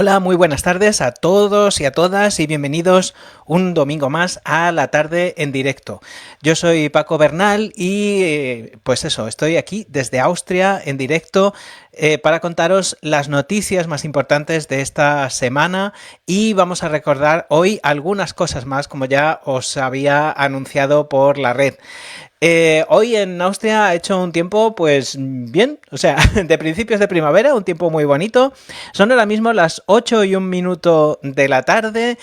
Hola, muy buenas tardes a todos y a todas y bienvenidos un domingo más a la tarde en directo. Yo soy Paco Bernal y pues eso, estoy aquí desde Austria en directo para contaros las noticias más importantes de esta semana y vamos a recordar hoy algunas cosas más como ya os había anunciado por la red. Hoy en Austria ha hecho un tiempo, pues bien, o sea, de principios de primavera, un tiempo muy bonito. Son ahora mismo las 8:01 de la tarde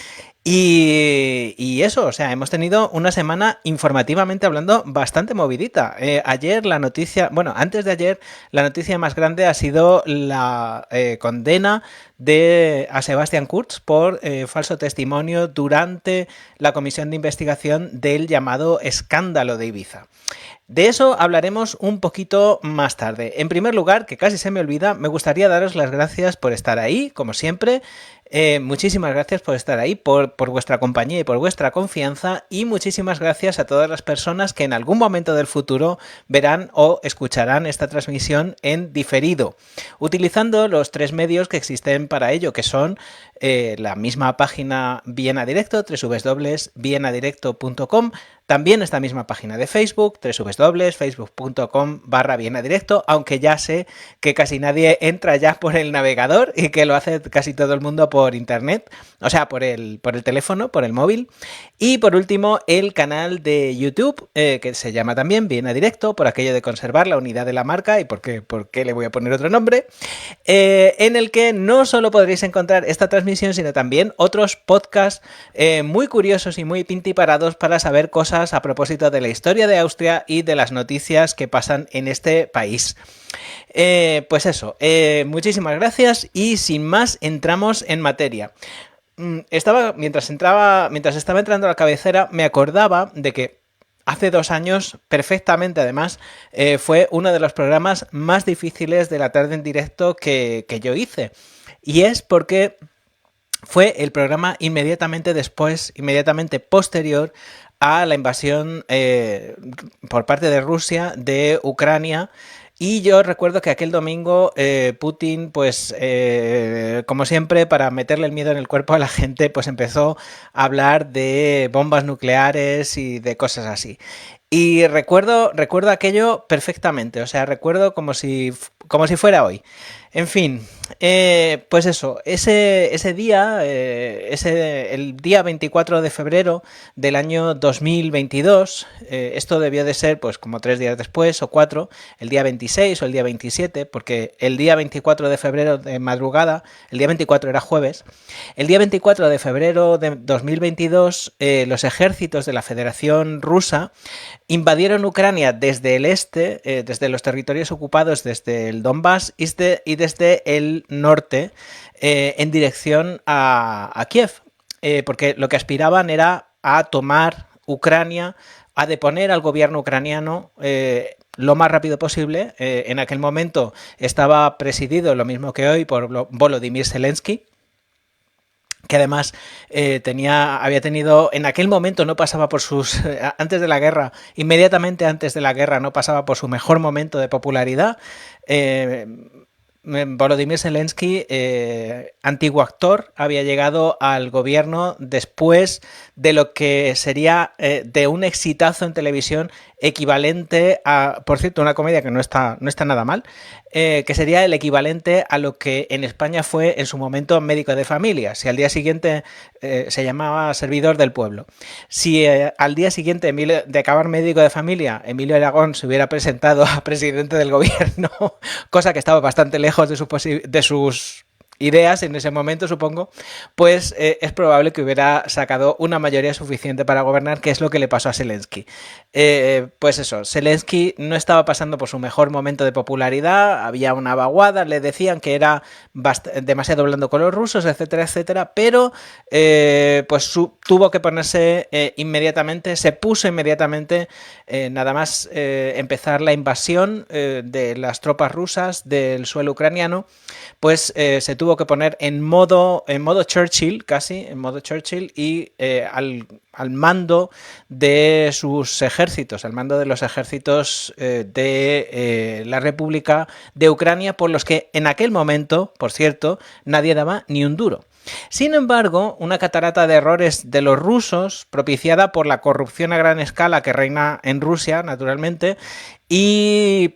y eso, o sea, hemos tenido una semana informativamente hablando bastante movidita. Ayer la noticia, bueno, antes de ayer, la noticia más grande ha sido la condena a Sebastian Kurz por falso testimonio durante la comisión de investigación del llamado escándalo de Ibiza. De eso hablaremos un poquito más tarde. En primer lugar, que casi se me olvida, me gustaría daros las gracias por estar ahí, como siempre. Muchísimas gracias por estar ahí, por vuestra compañía y por vuestra confianza, y muchísimas gracias a todas las personas que en algún momento del futuro verán o escucharán esta transmisión en diferido, utilizando los tres medios que existen para ello, que son la misma página Viena Directo, www.vienadirecto.com, también esta misma página de Facebook, www.facebook.com/Viena Directo, aunque ya sé que casi nadie entra ya por el navegador y que lo hace casi todo el mundo por internet, o sea, por el teléfono, por el móvil. Y por último, el canal de YouTube, que se llama también Viena Directo, por aquello de conservar la unidad de la marca y por qué le voy a poner otro nombre, en el que no solo podréis encontrar esta transmisión, sino también otros podcasts muy curiosos y muy pintiparados para saber cosas a propósito de la historia de Austria y de las noticias que pasan en este país. Pues eso, muchísimas gracias y sin más entramos en materia. Mientras estaba entrando a la cabecera, me acordaba de que hace 2 años, perfectamente además, fue uno de los programas más difíciles de la tarde en directo que yo hice. Y es porque fue el programa inmediatamente posterior a la invasión por parte de Rusia de Ucrania. Y yo recuerdo que aquel domingo Putin, pues como siempre, para meterle el miedo en el cuerpo a la gente, pues empezó a hablar de bombas nucleares y de cosas así. Y recuerdo aquello perfectamente, o sea, recuerdo como si fuera hoy. En fin, pues eso, ese día, el día 24 de febrero del año 2022, esto debió de ser pues como 3 días después o 4, el día 26 o el día 27, porque el día 24 de febrero de madrugada, el día 24 era jueves, el día 24 de febrero de 2022 los ejércitos de la Federación Rusa invadieron Ucrania desde el este, desde los territorios ocupados, desde el Donbass y desde el norte, en dirección a Kiev, porque lo que aspiraban era a tomar Ucrania, a deponer al gobierno ucraniano lo más rápido posible. En aquel momento estaba presidido, lo mismo que hoy, por Volodymyr Zelensky, que además había tenido, en aquel momento no pasaba por sus, antes de la guerra, inmediatamente antes de la guerra, no pasaba por su mejor momento de popularidad. Volodymyr Zelensky, antiguo actor, había llegado al gobierno después de lo que sería de un exitazo en televisión equivalente a, por cierto, una comedia que no está nada mal, que sería el equivalente a lo que en España fue en su momento Médico de Familia. Si al día siguiente se llamaba Servidor del Pueblo. Si al día siguiente de acabar Médico de Familia, Emilio Aragón se hubiera presentado a presidente del gobierno, cosa que estaba bastante lejos de sus ideas en ese momento, supongo, pues es probable que hubiera sacado una mayoría suficiente para gobernar, que es lo que le pasó a Zelensky. Pues eso, Zelensky no estaba pasando por su mejor momento de popularidad, había una vaguada, le decían que era demasiado blando con los rusos, etcétera, etcétera, pero pues tuvo que ponerse inmediatamente, se puso inmediatamente, nada más empezar la invasión de las tropas rusas del suelo ucraniano, pues se tuvo tuvo que poner en modo Churchill, casi, en modo Churchill, y al mando de sus ejércitos, al mando de los ejércitos de la República de Ucrania, por los que en aquel momento, por cierto, nadie daba ni un duro. Sin embargo, una catarata de errores de los rusos, propiciada por la corrupción a gran escala que reina en Rusia, naturalmente, y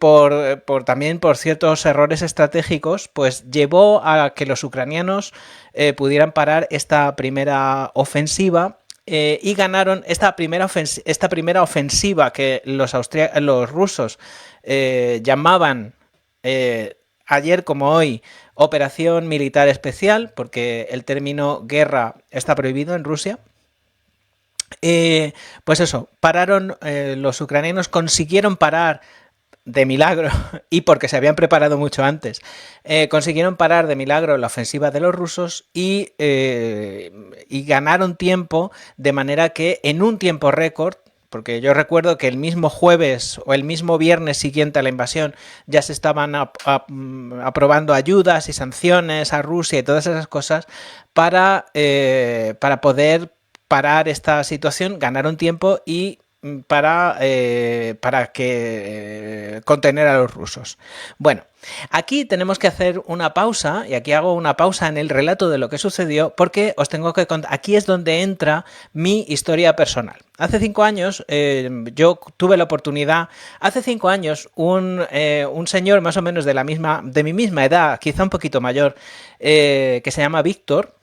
también por ciertos errores estratégicos, pues llevó a que los ucranianos pudieran parar esta primera ofensiva y ganaron esta primera ofensiva que los rusos llamaban ayer como hoy operación militar especial, porque el término guerra está prohibido en Rusia. Pues eso, pararon, los ucranianos consiguieron parar de milagro, y porque se habían preparado mucho antes, consiguieron parar de milagro la ofensiva de los rusos y ganaron tiempo, de manera que en un tiempo récord, porque yo recuerdo que el mismo jueves o el mismo viernes siguiente a la invasión ya se estaban aprobando ayudas y sanciones a Rusia y todas esas cosas para poder parar esta situación. Ganaron tiempo y para contener a los rusos. Bueno, aquí tenemos que hacer una pausa, y aquí hago una pausa en el relato de lo que sucedió, porque os tengo que contar, aquí es donde entra mi historia personal. Hace 5 años yo tuve la oportunidad, hace 5 años un señor más o menos de mi misma edad, quizá un poquito mayor, que se llama Víctor,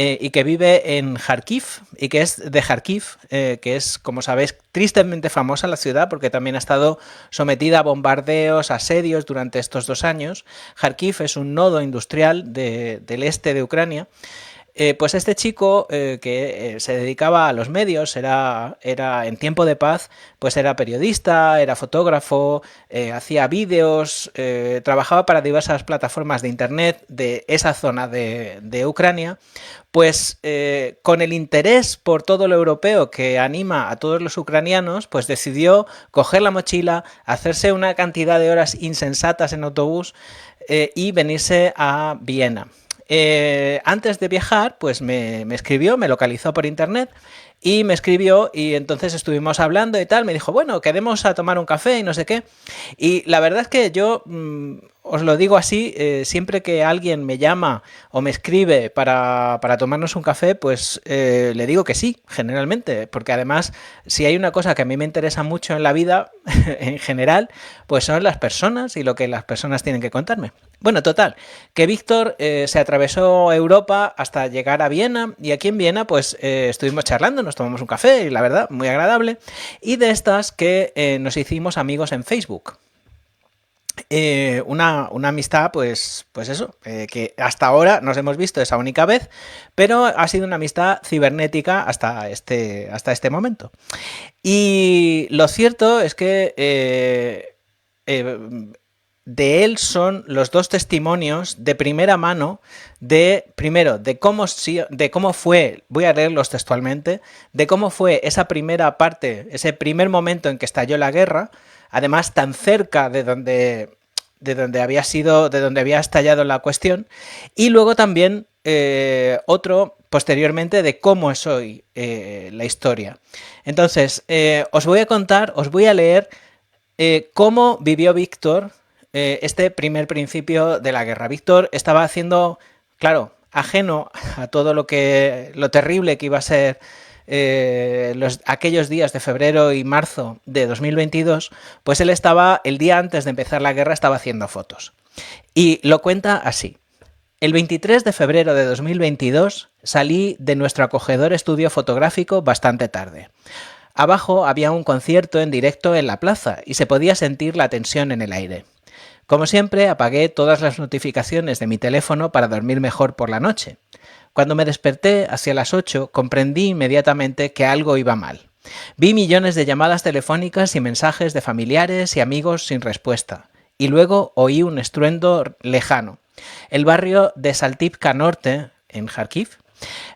y que vive en Kharkiv, y que es de Kharkiv, que es, como sabéis, tristemente famosa la ciudad porque también ha estado sometida a bombardeos, asedios durante estos 2 años. Kharkiv es un nodo industrial del este de Ucrania. Pues este chico que se dedicaba a los medios, era en tiempo de paz, pues era periodista, era fotógrafo, hacía vídeos, trabajaba para diversas plataformas de internet de esa zona de Ucrania. Pues con el interés por todo lo europeo que anima a todos los ucranianos, pues decidió coger la mochila, hacerse una cantidad de horas insensatas en autobús y venirse a Viena. Antes de viajar, pues me escribió, me localizó por internet y me escribió, y entonces estuvimos hablando y tal. Me dijo, bueno, quedemos a tomar un café y no sé qué. Y la verdad es que yo os lo digo así, siempre que alguien me llama o me escribe para tomarnos un café, pues le digo que sí, generalmente, porque además, si hay una cosa que a mí me interesa mucho en la vida, en general, pues son las personas y lo que las personas tienen que contarme. Bueno, total, que Víctor se atravesó Europa hasta llegar a Viena, y aquí en Viena pues estuvimos charlando, nos tomamos un café, y la verdad, muy agradable, y de estas que nos hicimos amigos en Facebook. Una amistad, pues eso, que hasta ahora nos hemos visto esa única vez, pero ha sido una amistad cibernética hasta este momento. Y lo cierto es que de él son los 2 testimonios de primera mano primero, de cómo fue, voy a leerlos textualmente, de cómo fue esa primera parte, ese primer momento en que estalló la guerra, además tan cerca de donde había estallado la cuestión, y luego también otro posteriormente de cómo es hoy la historia. Entonces, os voy a leer cómo vivió Víctor este primer principio de la guerra. Víctor estaba haciendo, claro, ajeno a todo lo terrible que iba a ser aquellos días de febrero y marzo de 2022, pues él estaba, el día antes de empezar la guerra, estaba haciendo fotos. Y lo cuenta así. El 23 de febrero de 2022 salí de nuestro acogedor estudio fotográfico bastante tarde. Abajo había un concierto en directo en la plaza y se podía sentir la tensión en el aire. Como siempre, apagué todas las notificaciones de mi teléfono para dormir mejor por la noche. Cuando me desperté hacia las 8, comprendí inmediatamente que algo iba mal. Vi millones de llamadas telefónicas y mensajes de familiares y amigos sin respuesta. Y luego oí un estruendo lejano. El barrio de Saltivka Norte, en Kharkiv,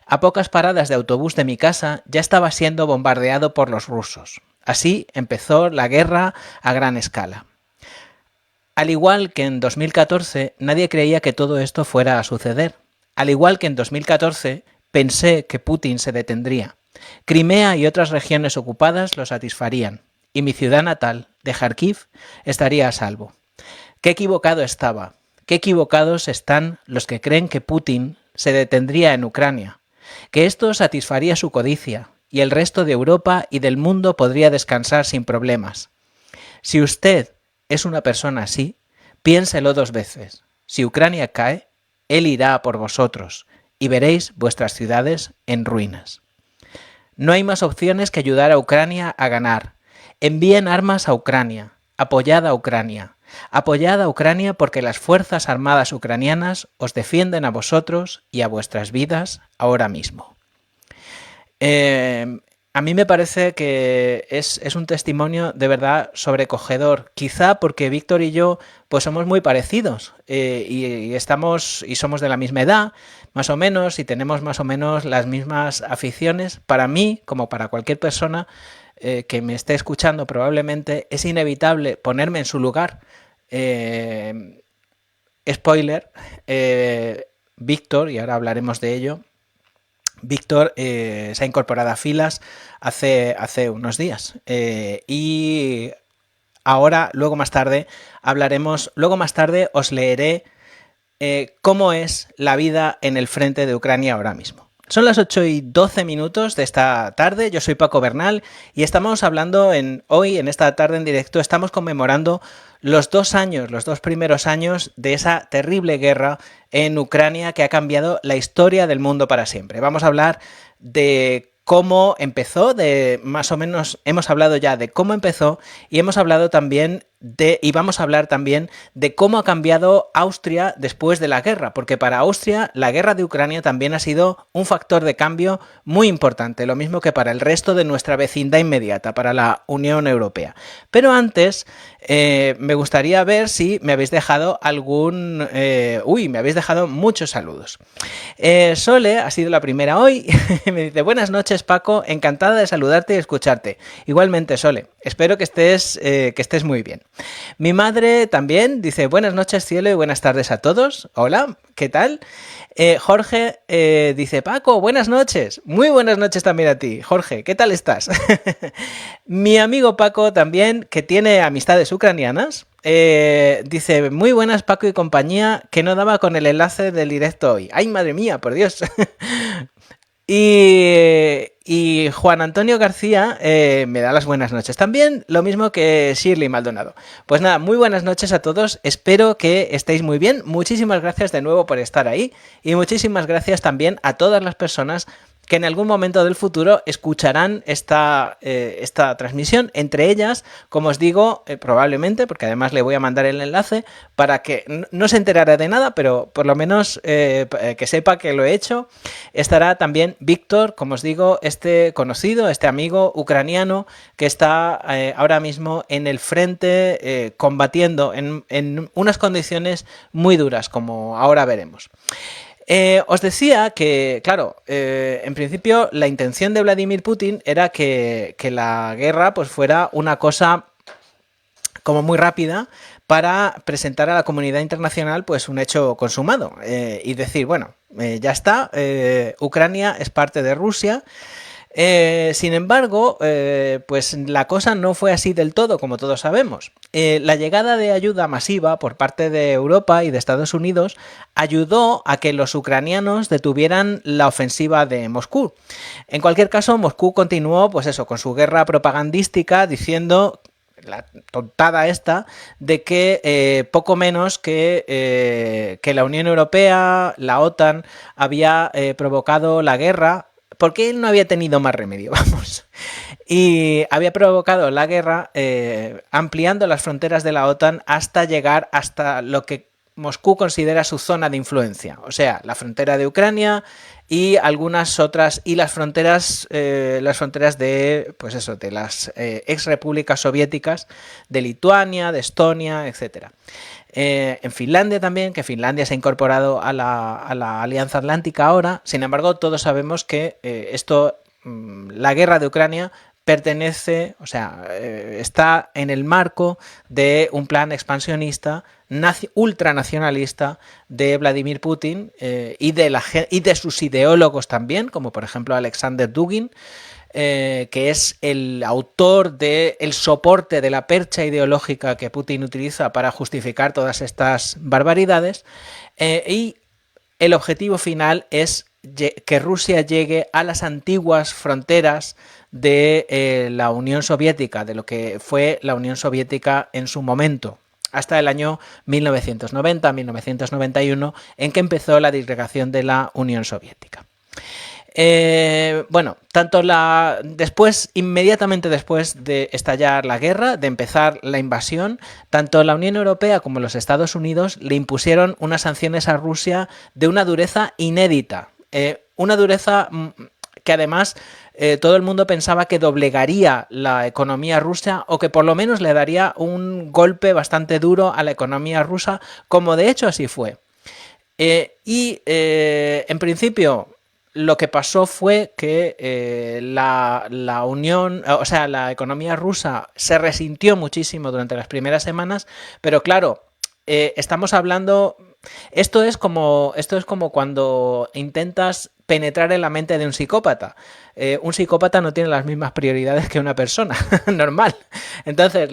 a pocas paradas de autobús de mi casa, ya estaba siendo bombardeado por los rusos. Así empezó la guerra a gran escala. Al igual que en 2014, nadie creía que todo esto fuera a suceder. Al igual que en 2014, pensé que Putin se detendría. Crimea y otras regiones ocupadas lo satisfarían, y mi ciudad natal, de Kharkiv, estaría a salvo. Qué equivocado estaba, qué equivocados están los que creen que Putin se detendría en Ucrania, que esto satisfaría su codicia, y el resto de Europa y del mundo podría descansar sin problemas. Si usted es una persona así, piénselo 2 veces. Si Ucrania cae, él irá por vosotros, y veréis vuestras ciudades en ruinas. No hay más opciones que ayudar a Ucrania a ganar. Envíen armas a Ucrania. Apoyad a Ucrania. Apoyad a Ucrania porque las Fuerzas Armadas ucranianas os defienden a vosotros y a vuestras vidas ahora mismo. A mí me parece que es un testimonio de verdad sobrecogedor, quizá porque Víctor y yo pues somos muy parecidos y somos de la misma edad, más o menos, y tenemos más o menos las mismas aficiones. Para mí, como para cualquier persona que me esté escuchando, probablemente es inevitable ponerme en su lugar. Spoiler, Víctor, y ahora hablaremos de ello, Víctor se ha incorporado a filas hace unos días y ahora, luego más tarde os leeré cómo es la vida en el frente de Ucrania ahora mismo. Son las 8:12 de esta tarde, yo soy Paco Bernal y estamos hablando hoy, en esta tarde en directo, estamos conmemorando los 2 años, los 2 primeros años de esa terrible guerra en Ucrania que ha cambiado la historia del mundo para siempre. Vamos a hablar de cómo empezó, más o menos hemos hablado ya de cómo empezó y hemos hablado también y vamos a hablar también de cómo ha cambiado Austria después de la guerra, porque para Austria la guerra de Ucrania también ha sido un factor de cambio muy importante, lo mismo que para el resto de nuestra vecindad inmediata, para la Unión Europea. Pero antes me gustaría ver si me habéis dejado me habéis dejado muchos saludos. Sole ha sido la primera hoy, me dice: buenas noches Paco, encantada de saludarte y escucharte. Igualmente Sole, espero que estés muy bien. Mi madre también dice: buenas noches cielo y buenas tardes a todos. Hola, ¿qué tal? Jorge dice: Paco, buenas noches. Muy buenas noches también a ti, Jorge, ¿qué tal estás? Mi amigo Paco también, que tiene amistades ucranianas, dice: muy buenas Paco y compañía, que no daba con el enlace del directo hoy. ¡Ay, madre mía, por Dios! Y Juan Antonio García me da las buenas noches también, lo mismo que Shirley Maldonado. Pues nada, muy buenas noches a todos, espero que estéis muy bien. Muchísimas gracias de nuevo por estar ahí y muchísimas gracias también a todas las personas que en algún momento del futuro escucharán esta transmisión, entre ellas, como os digo, probablemente, porque además le voy a mandar el enlace para que no se enterara de nada, pero por lo menos que sepa que lo he hecho. Estará también Víctor, como os digo, este conocido, este amigo ucraniano que está ahora mismo en el frente combatiendo en unas condiciones muy duras, como ahora veremos. Os decía que, claro, en principio la intención de Vladimir Putin era que la guerra pues fuera una cosa como muy rápida para presentar a la comunidad internacional pues un hecho consumado y decir, bueno, ya está, Ucrania es parte de Rusia. Sin embargo, pues la cosa no fue así del todo, como todos sabemos. La llegada de ayuda masiva por parte de Europa y de Estados Unidos ayudó a que los ucranianos detuvieran la ofensiva de Moscú. En cualquier caso, Moscú continuó, pues eso, con su guerra propagandística diciendo la tontada esta de que poco menos que la Unión Europea, la OTAN, había provocado la guerra porque él no había tenido más remedio, vamos. Y había provocado la guerra ampliando las fronteras de la OTAN hasta llegar hasta lo que Moscú considera su zona de influencia, o sea, la frontera de Ucrania y algunas otras, y las fronteras de, pues eso, de las ex repúblicas soviéticas, de Lituania, de Estonia, etcétera. En Finlandia también, que Finlandia se ha incorporado a la Alianza Atlántica ahora. Sin embargo, todos sabemos que la guerra de Ucrania pertenece, o sea, está en el marco de un plan expansionista ultranacionalista de Vladimir Putin y de sus ideólogos también, como por ejemplo Alexander Dugin, que es el autor del soporte de la percha ideológica que Putin utiliza para justificar todas estas barbaridades, y el objetivo final es que Rusia llegue a las antiguas fronteras de la Unión Soviética, de lo que fue la Unión Soviética en su momento, hasta el año 1990-1991, en que empezó la disgregación de la Unión Soviética. Bueno, inmediatamente después de estallar la guerra, de empezar la invasión, tanto la Unión Europea como los Estados Unidos le impusieron unas sanciones a Rusia de una dureza inédita, una dureza que además todo el mundo pensaba que doblegaría la economía rusa o que por lo menos le daría un golpe bastante duro a la economía rusa, como de hecho así fue. En principio, lo que pasó fue que la Unión, o sea, la economía rusa se resintió muchísimo durante las primeras semanas, pero claro, estamos hablando, esto es como cuando intentas penetrar en la mente de un psicópata. Un psicópata no tiene las mismas prioridades que una persona normal. Entonces,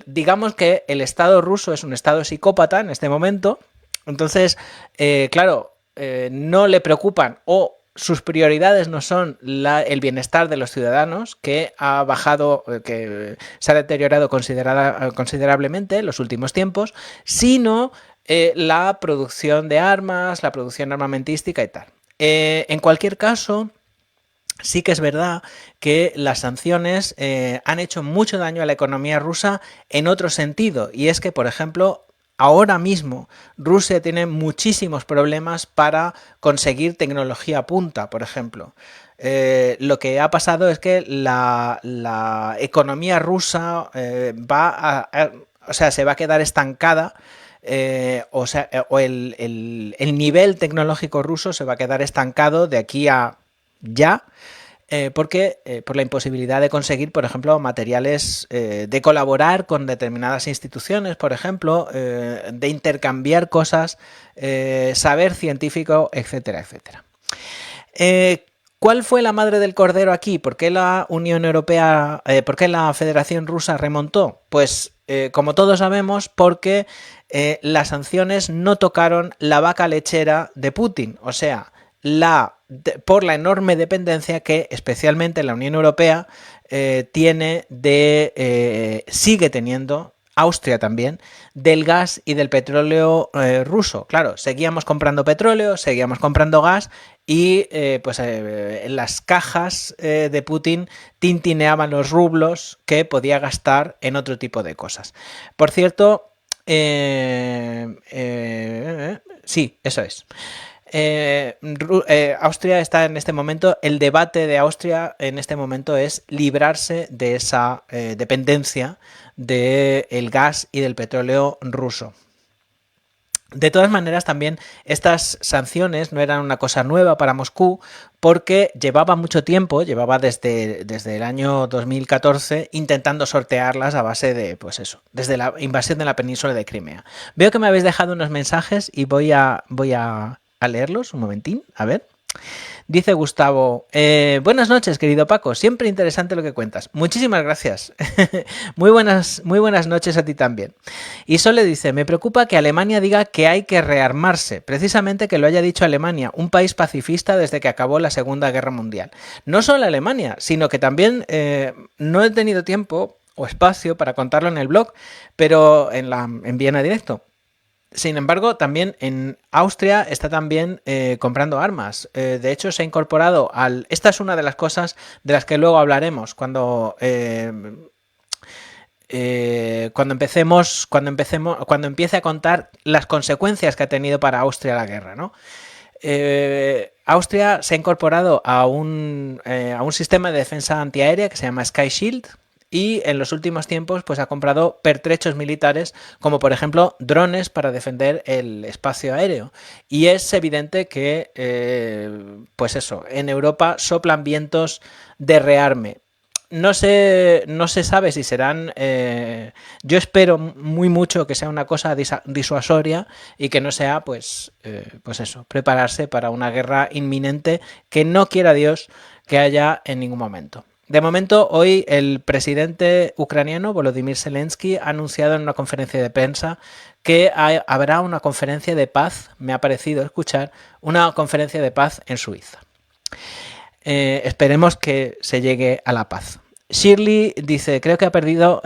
digamos que el Estado ruso es un Estado psicópata en este momento. Entonces, claro, no le preocupan o sus prioridades no son el bienestar de los ciudadanos, que ha bajado, que se ha deteriorado considerablemente en los últimos tiempos, sino la producción de armas, la producción armamentística y tal. En cualquier caso, sí que es verdad que las sanciones han hecho mucho daño a la economía rusa en otro sentido, y es que, por ejemplo, ahora mismo Rusia tiene muchísimos problemas para conseguir tecnología punta, por ejemplo. Lo que ha pasado es que la economía rusa se va a quedar estancada. El nivel tecnológico ruso se va a quedar estancado de aquí a ya, porque por la imposibilidad de conseguir, por ejemplo, materiales, de colaborar con determinadas instituciones, por ejemplo, de intercambiar cosas, saber científico, etcétera, etcétera. ¿Cuál fue la madre del cordero aquí? ¿Por qué la Unión Europea, por qué la Federación Rusa remontó? Pues, como todos sabemos, porque las sanciones no tocaron la vaca lechera de Putin, o sea, por la enorme dependencia que especialmente la Unión Europea sigue teniendo, Austria también, del gas y del petróleo ruso. Claro, seguíamos comprando petróleo, seguíamos comprando gas y en las cajas de Putin tintineaban los rublos que podía gastar en otro tipo de cosas. Por cierto, sí, eso es. Austria está en este momento, el debate de Austria en este momento es librarse de esa dependencia del gas y del petróleo ruso. De todas maneras, también estas sanciones no eran una cosa nueva para Moscú, porque llevaba mucho tiempo, llevaba desde el año 2014 intentando sortearlas a base de, pues eso, desde la invasión de la península de Crimea. Veo que me habéis dejado unos mensajes y voy a leerlos un momentín, a ver. Dice Gustavo, buenas noches, querido Paco, siempre interesante lo que cuentas. Muchísimas gracias. Muy buenas noches a ti también. Y Sole dice, me preocupa que Alemania diga que hay que rearmarse, precisamente que lo haya dicho Alemania, un país pacifista desde que acabó la Segunda Guerra Mundial. No solo Alemania, sino que también no he tenido tiempo o espacio para contarlo en el blog, pero en Viena Directo. Sin embargo, también en Austria está también comprando armas. De hecho, se ha incorporado al... Esta es una de las cosas de las que luego hablaremos cuando empiece a contar las consecuencias que ha tenido para Austria la guerra, ¿no? Austria se ha incorporado a un sistema de defensa antiaérea que se llama Sky Shield. Y en los últimos tiempos pues ha comprado pertrechos militares, como por ejemplo drones para defender el espacio aéreo. Y es evidente que, pues eso, en Europa soplan vientos de rearme. no se sabe si serán... yo espero muy mucho que sea una cosa disuasoria y que no sea, pues eso, prepararse para una guerra inminente que no quiera Dios que haya en ningún momento. De momento, hoy el presidente ucraniano, Volodymyr Zelensky, ha anunciado en una conferencia de prensa que habrá una conferencia de paz, me ha parecido escuchar, una conferencia de paz en Suiza. Esperemos que se llegue a la paz. Shirley dice, creo que ha perdido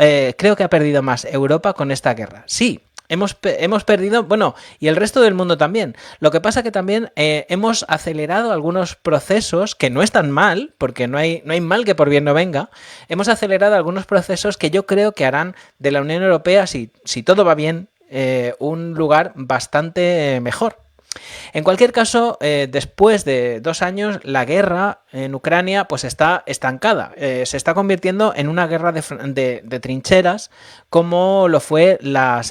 más Europa con esta guerra. Sí, hemos perdido, bueno, y el resto del mundo también. Lo que pasa que también hemos acelerado algunos procesos que no están mal, porque no hay mal que por bien no venga. Hemos acelerado algunos procesos que yo creo que harán de la Unión Europea, si todo va bien, un lugar bastante mejor. En cualquier caso, después de 2 años, la guerra en Ucrania pues está estancada. Se está convirtiendo en una guerra de trincheras, como lo fue la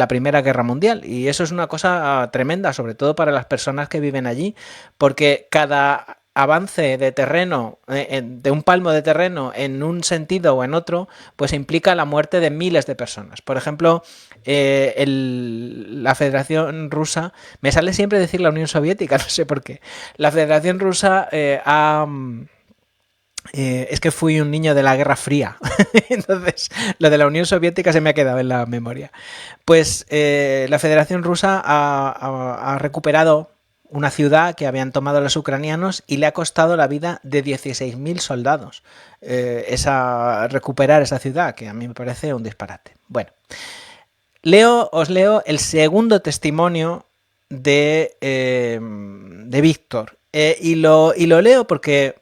Primera Guerra Mundial. Y eso es una cosa tremenda, sobre todo para las personas que viven allí, porque cada avance de terreno, de un palmo de terreno en un sentido o en otro, pues implica la muerte de miles de personas. Por ejemplo, la Federación Rusa, me sale siempre decir la Unión Soviética, no sé por qué, la Federación Rusa es que fui un niño de la Guerra Fría, entonces lo de la Unión Soviética se me ha quedado en la memoria. Pues la Federación Rusa ha recuperado una ciudad que habían tomado los ucranianos y le ha costado la vida de 16.000 soldados recuperar esa ciudad, que a mí me parece un disparate. Bueno, os leo el segundo testimonio de Víctor, y lo leo porque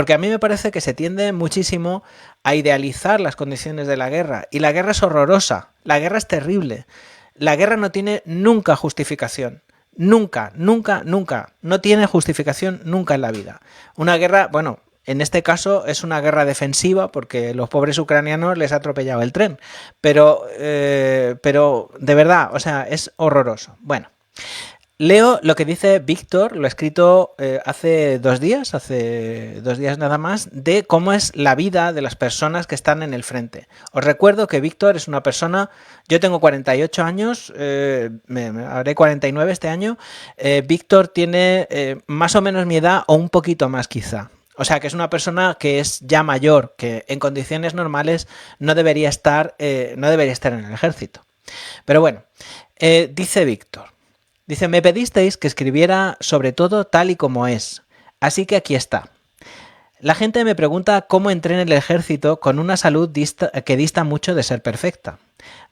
a mí me parece que se tiende muchísimo a idealizar las condiciones de la guerra, y la guerra es horrorosa, la guerra es terrible, la guerra no tiene nunca justificación. Nunca, nunca, nunca. No tiene justificación nunca en la vida. Una guerra, bueno, en este caso es una guerra defensiva porque los pobres ucranianos les ha atropellado el tren. Pero de verdad, o sea, es horroroso. Bueno, leo lo que dice Víctor, lo he escrito hace 2 días nada más, de cómo es la vida de las personas que están en el frente. Os recuerdo que Víctor es una persona, yo tengo 48 años, me haré 49 este año, Víctor tiene más o menos mi edad o un poquito más quizá. O sea, que es una persona que es ya mayor, que en condiciones normales no debería estar en el ejército. Pero bueno, dice Víctor. Dice, me pedisteis que escribiera sobre todo tal y como es, así que aquí está. La gente me pregunta cómo entré en el ejército con una salud que dista mucho de ser perfecta.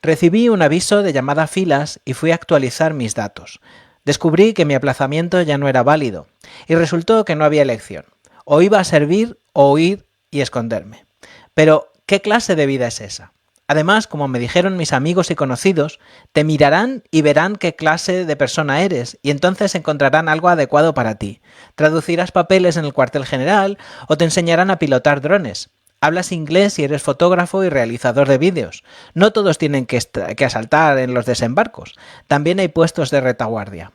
Recibí un aviso de llamada a filas y fui a actualizar mis datos. Descubrí que mi aplazamiento ya no era válido y resultó que no había elección. O iba a servir o huir y esconderme. Pero, ¿qué clase de vida es esa? Además, como me dijeron mis amigos y conocidos, te mirarán y verán qué clase de persona eres y entonces encontrarán algo adecuado para ti. Traducirás papeles en el cuartel general o te enseñarán a pilotar drones. Hablas inglés y eres fotógrafo y realizador de vídeos. No todos tienen que asaltar en los desembarcos. También hay puestos de retaguardia.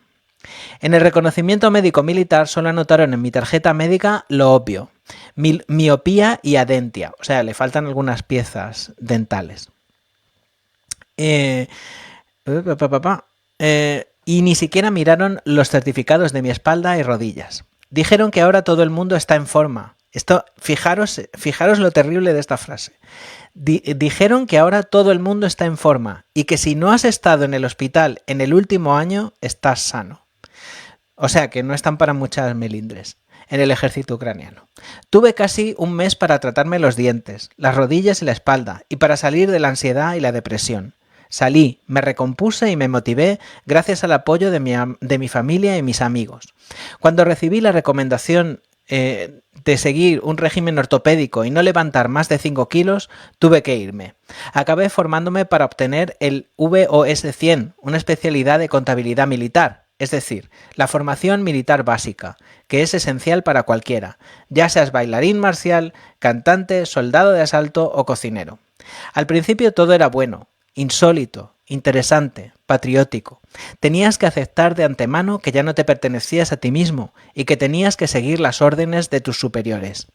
En el reconocimiento médico militar solo anotaron en mi tarjeta médica lo obvio. Miopía y adentia, o sea, le faltan algunas piezas dentales. Y ni siquiera miraron los certificados de mi espalda y rodillas. Dijeron que ahora todo el mundo está en forma. Esto, fijaros lo terrible de esta frase. Dijeron que ahora todo el mundo está en forma y que si no has estado en el hospital en el último año, estás sano. O sea, que no están para muchas melindres en el ejército ucraniano. Tuve casi un mes para tratarme los dientes, las rodillas y la espalda, y para salir de la ansiedad y la depresión. Salí, me recompuse y me motivé gracias al apoyo de mi familia y mis amigos. Cuando recibí la recomendación de seguir un régimen ortopédico y no levantar más de 5 kilos, tuve que irme. Acabé formándome para obtener el VOS 100, una especialidad de contabilidad militar. Es decir, la formación militar básica, que es esencial para cualquiera, ya seas bailarín marcial, cantante, soldado de asalto o cocinero. Al principio todo era bueno, insólito, interesante, patriótico. Tenías que aceptar de antemano que ya no te pertenecías a ti mismo y que tenías que seguir las órdenes de tus superiores.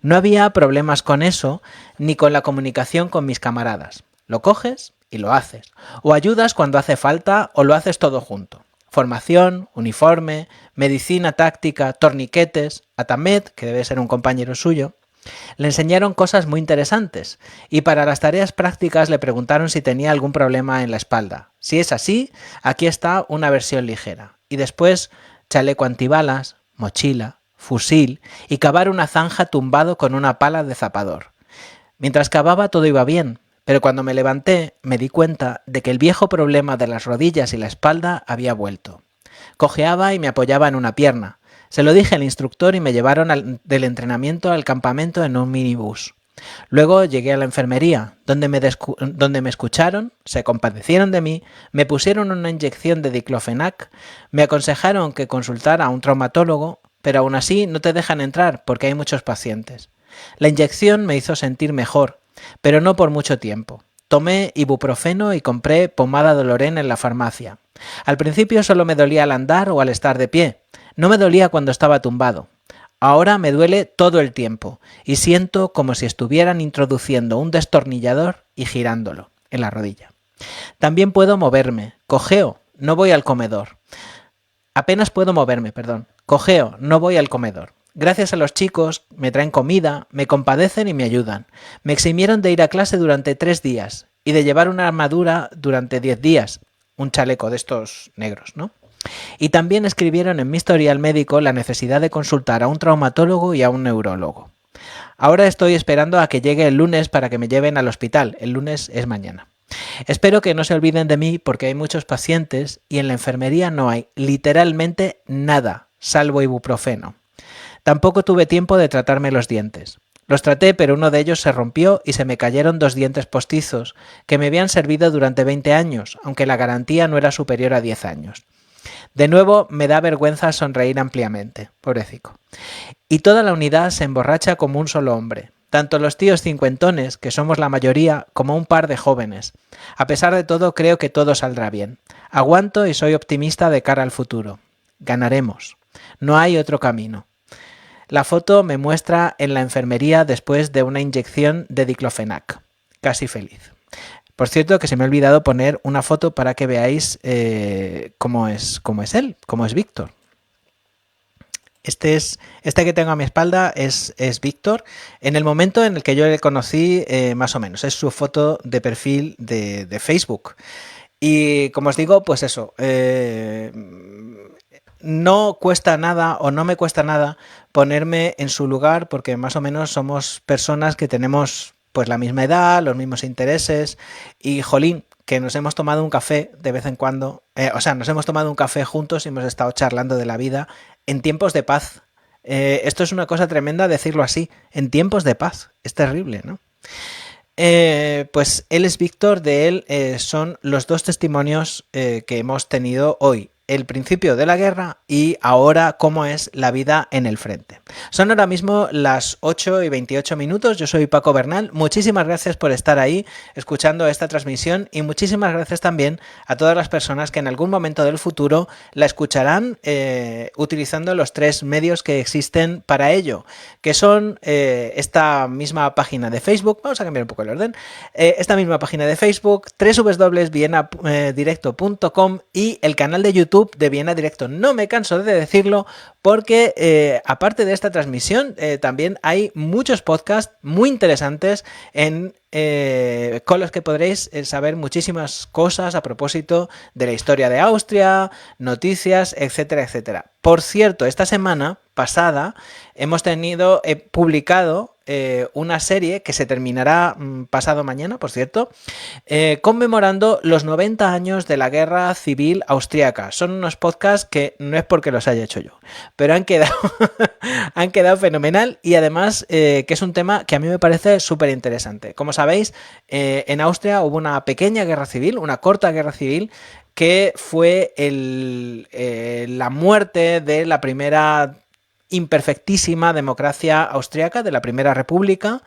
No había problemas con eso ni con la comunicación con mis camaradas. Lo coges y lo haces. O ayudas cuando hace falta o lo haces todo junto. Formación, uniforme, medicina táctica, torniquetes, a Tamed, que debe ser un compañero suyo, le enseñaron cosas muy interesantes y para las tareas prácticas le preguntaron si tenía algún problema en la espalda. Si es así, aquí está una versión ligera. Y después chaleco antibalas, mochila, fusil y cavar una zanja tumbado con una pala de zapador. Mientras cavaba todo iba bien, pero cuando me levanté me di cuenta de que el viejo problema de las rodillas y la espalda había vuelto. Cojeaba y me apoyaba en una pierna. Se lo dije al instructor y me llevaron del entrenamiento al campamento en un minibús. Luego llegué a la enfermería, donde me escucharon, se compadecieron de mí, me pusieron una inyección de diclofenac, me aconsejaron que consultara a un traumatólogo, pero aún así no te dejan entrar porque hay muchos pacientes. La inyección me hizo sentir mejor, pero no por mucho tiempo. Tomé ibuprofeno y compré pomada Dolorén en la farmacia. Al principio solo me dolía al andar o al estar de pie. No me dolía cuando estaba tumbado. Ahora me duele todo el tiempo y siento como si estuvieran introduciendo un destornillador y girándolo en la rodilla. También puedo moverme. Cojeo, no voy al comedor. Apenas puedo moverme, perdón. Cojeo, no voy al comedor. Gracias a los chicos, me traen comida, me compadecen y me ayudan. Me eximieron de ir a clase durante 3 días y de llevar una armadura durante 10 días. Un chaleco de estos negros, ¿no? Y también escribieron en mi historial médico la necesidad de consultar a un traumatólogo y a un neurólogo. Ahora estoy esperando a que llegue el lunes para que me lleven al hospital. El lunes es mañana. Espero que no se olviden de mí porque hay muchos pacientes y en la enfermería no hay literalmente nada, salvo ibuprofeno. Tampoco tuve tiempo de tratarme los dientes. Los traté, pero uno de ellos se rompió y se me cayeron 2 dientes postizos que me habían servido durante 20 años, aunque la garantía no era superior a 10 años. De nuevo me da vergüenza sonreír ampliamente, pobrecico. Y toda la unidad se emborracha como un solo hombre, tanto los tíos cincuentones, que somos la mayoría, como un par de jóvenes. A pesar de todo, creo que todo saldrá bien. Aguanto y soy optimista de cara al futuro. Ganaremos. No hay otro camino. La foto me muestra en la enfermería después de una inyección de diclofenac. Casi feliz. Por cierto, que se me ha olvidado poner una foto para que veáis cómo es él, cómo es Víctor. Este que tengo a mi espalda es Víctor. En el momento en el que yo le conocí, más o menos. Es su foto de perfil de Facebook. Y como os digo, pues eso. No cuesta nada o no me cuesta nada ponerme en su lugar porque más o menos somos personas que tenemos pues la misma edad, los mismos intereses y jolín, que nos hemos tomado un café de vez en cuando, nos hemos tomado un café juntos y hemos estado charlando de la vida en tiempos de paz. Esto es una cosa tremenda decirlo así, en tiempos de paz, es terrible, ¿no? Pues él es Víctor, de él son los 2 testimonios que hemos tenido hoy. El principio de la guerra y ahora cómo es la vida en el frente. Son ahora mismo las 8:28. Yo soy Paco Bernal. Muchísimas gracias por estar ahí escuchando esta transmisión y muchísimas gracias también a todas las personas que en algún momento del futuro la escucharán utilizando los 3 medios que existen para ello, que son esta misma página de Facebook. Vamos a cambiar un poco el orden. Esta misma página de Facebook, www.vienadirecto.com y el canal de YouTube de Viena Directo. No me canso de decirlo porque aparte de esta transmisión también hay muchos podcasts muy interesantes con los que podréis saber muchísimas cosas a propósito de la historia de Austria, noticias, etcétera, etcétera. Por cierto, esta semana pasada hemos publicado una serie que se terminará pasado mañana, por cierto, conmemorando los 90 años de la Guerra Civil Austriaca. Son unos podcasts que no es porque los haya hecho yo, pero han quedado fenomenal y además que es un tema que a mí me parece súper interesante. Como sabéis, en Austria hubo una pequeña guerra civil, una corta guerra civil, que fue la muerte de la primera imperfectísima democracia austriaca, de la Primera República,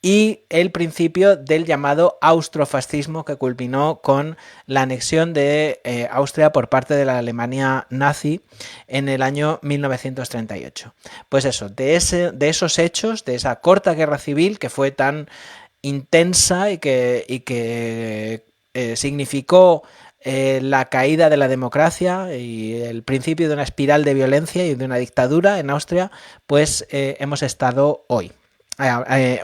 y el principio del llamado austrofascismo, que culminó con la anexión de Austria por parte de la Alemania nazi en el año 1938. Pues eso, de esos hechos, de esa corta guerra civil que fue tan intensa y que significó la caída de la democracia y el principio de una espiral de violencia y de una dictadura en Austria, pues hemos estado hoy. He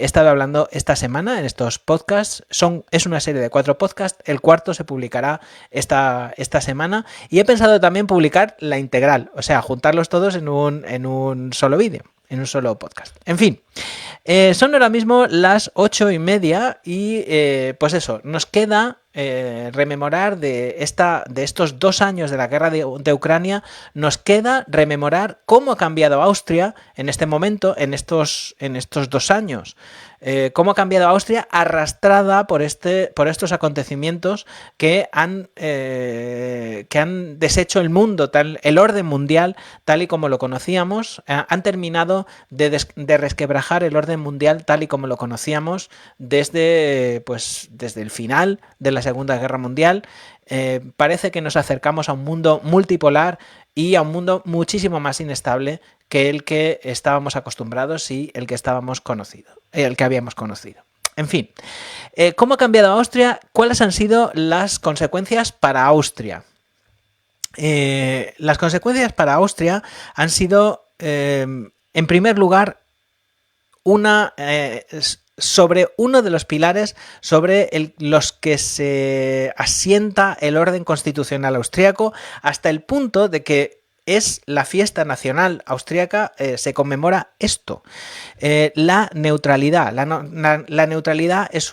estado hablando esta semana en estos podcasts. Es una serie de 4 podcasts. El cuarto se publicará esta semana. Y he pensado también publicar la integral. O sea, juntarlos todos en un solo vídeo, en un solo podcast. En fin, son ahora mismo las 8:30 y pues eso, nos queda rememorar de estos 2 años de la guerra de Ucrania, nos queda rememorar cómo ha cambiado Austria en este momento, en estos 2 años. Cómo ha cambiado Austria arrastrada por estos acontecimientos que han deshecho el mundo, el orden mundial tal y como lo conocíamos, han terminado de resquebrajar el orden mundial tal y como lo conocíamos desde el final de la Segunda Guerra Mundial. Parece que nos acercamos a un mundo multipolar y a un mundo muchísimo más inestable que el que estábamos acostumbrados y el que habíamos conocido. En fin, ¿cómo ha cambiado Austria? ¿Cuáles han sido las consecuencias para Austria? Las consecuencias para Austria han sido, en primer lugar, sobre uno de los pilares sobre los que se asienta el orden constitucional austriaco, hasta el punto de que es la fiesta nacional austriaca, se conmemora esto, la neutralidad. La neutralidad es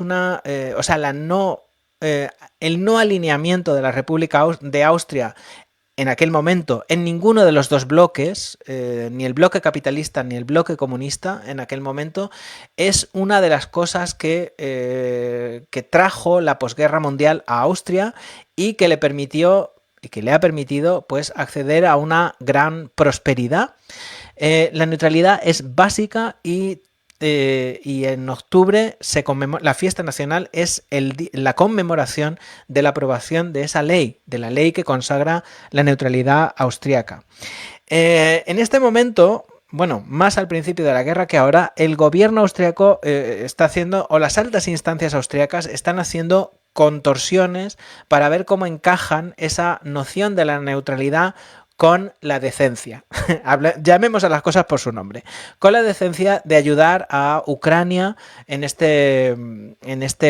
el no alineamiento de la República de Austria en aquel momento en ninguno de los dos bloques, ni el bloque capitalista ni el bloque comunista en aquel momento, es una de las cosas que trajo la posguerra mundial a Austria y que le ha permitido pues acceder a una gran prosperidad. La neutralidad es básica y en octubre la fiesta nacional es la conmemoración de la aprobación de esa ley, de la ley que consagra la neutralidad austriaca. En este momento, bueno, más al principio de la guerra que ahora, el gobierno austriaco está haciendo, o las altas instancias austriacas están haciendo contorsiones para ver cómo encajan esa noción de la neutralidad con la decencia. Llamemos a las cosas por su nombre. Con la decencia de ayudar a Ucrania en este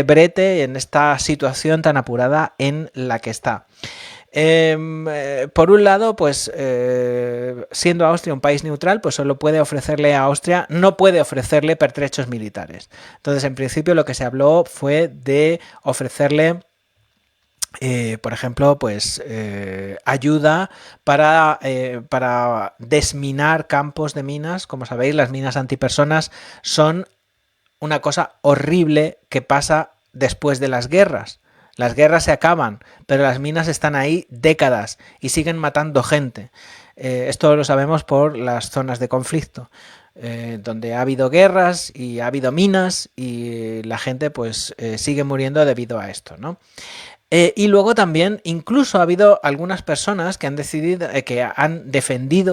brete, en esta situación tan apurada en la que está. Por un lado, pues siendo Austria un país neutral, pues solo puede ofrecerle a Austria, no puede ofrecerle pertrechos militares. Entonces, en principio, lo que se habló fue de ofrecerle por ejemplo, pues ayuda para desminar campos de minas. Como sabéis, las minas antipersonas son una cosa horrible que pasa después de las guerras. Las guerras se acaban, pero las minas están ahí décadas y siguen matando gente. Esto lo sabemos por las zonas de conflicto, donde ha habido guerras y ha habido minas y la gente pues sigue muriendo debido a esto, ¿no? Y luego también incluso ha habido algunas personas que han defendido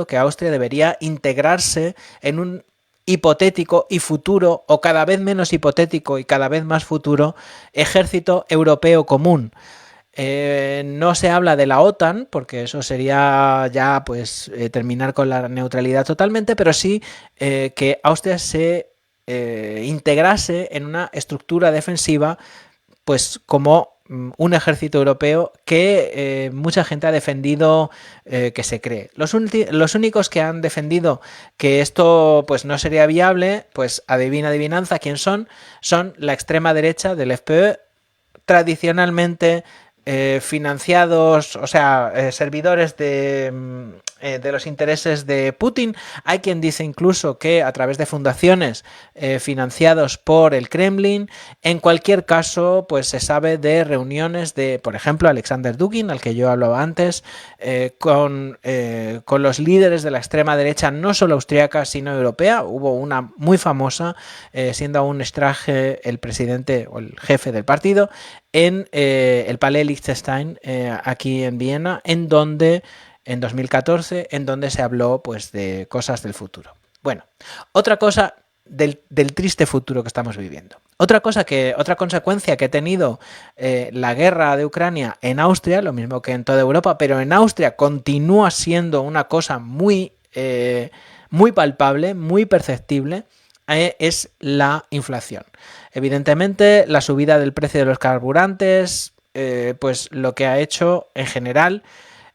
que Austria debería integrarse en un hipotético y futuro, o cada vez menos hipotético y cada vez más futuro, ejército europeo común. No se habla de la OTAN, porque eso sería ya pues terminar con la neutralidad totalmente, pero sí que Austria se integrase en una estructura defensiva, pues como un ejército europeo que mucha gente ha defendido que se cree. Los únicos que han defendido que esto pues no sería viable, pues adivinanza quién son la extrema derecha del FPÖ, tradicionalmente financiados, o sea, servidores de de los intereses de Putin. Hay quien dice incluso que a través de fundaciones financiados por el Kremlin. En cualquier caso, pues se sabe de reuniones de, por ejemplo, Alexander Dugin, al que yo hablaba antes, con los líderes de la extrema derecha, no solo austríaca, sino europea. Hubo una muy famosa, siendo aún Strache el presidente o el jefe del partido, en el Palais Liechtenstein, aquí en Viena, en 2014, en donde se habló pues de cosas del futuro. Bueno, otra cosa del triste futuro que estamos viviendo. Otra consecuencia que ha tenido la guerra de Ucrania en Austria, lo mismo que en toda Europa, pero en Austria continúa siendo una cosa muy palpable, muy perceptible, es la inflación. Evidentemente, la subida del precio de los carburantes, pues lo que ha hecho en general,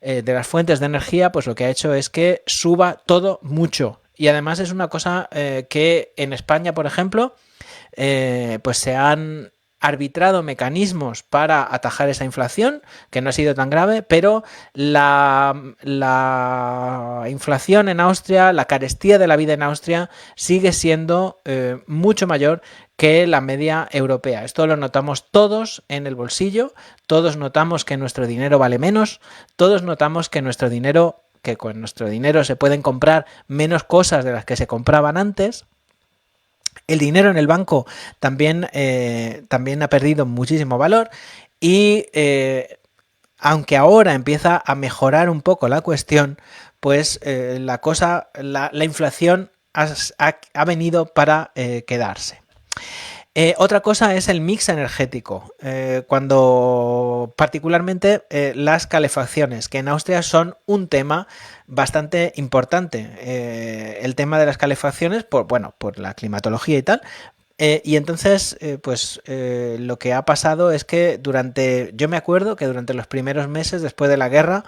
de las fuentes de energía, pues lo que ha hecho es que suba todo mucho. Y además es una cosa que en España, por ejemplo, pues se han arbitrado mecanismos para atajar esa inflación, que no ha sido tan grave, pero la inflación en Austria, la carestía de la vida en Austria sigue siendo mucho mayor que la media europea. Esto lo notamos todos en el bolsillo, todos notamos que nuestro dinero vale menos, todos notamos que con nuestro dinero se pueden comprar menos cosas de las que se compraban antes. El dinero en el banco también ha perdido muchísimo valor y aunque ahora empieza a mejorar un poco la cuestión, pues la inflación ha venido para quedarse. Otra cosa es el mix energético, cuando particularmente las calefacciones, que en Austria son un tema bastante importante. El tema de las calefacciones, por la climatología y tal. Y entonces, lo que ha pasado es que yo me acuerdo que durante los primeros meses después de la guerra,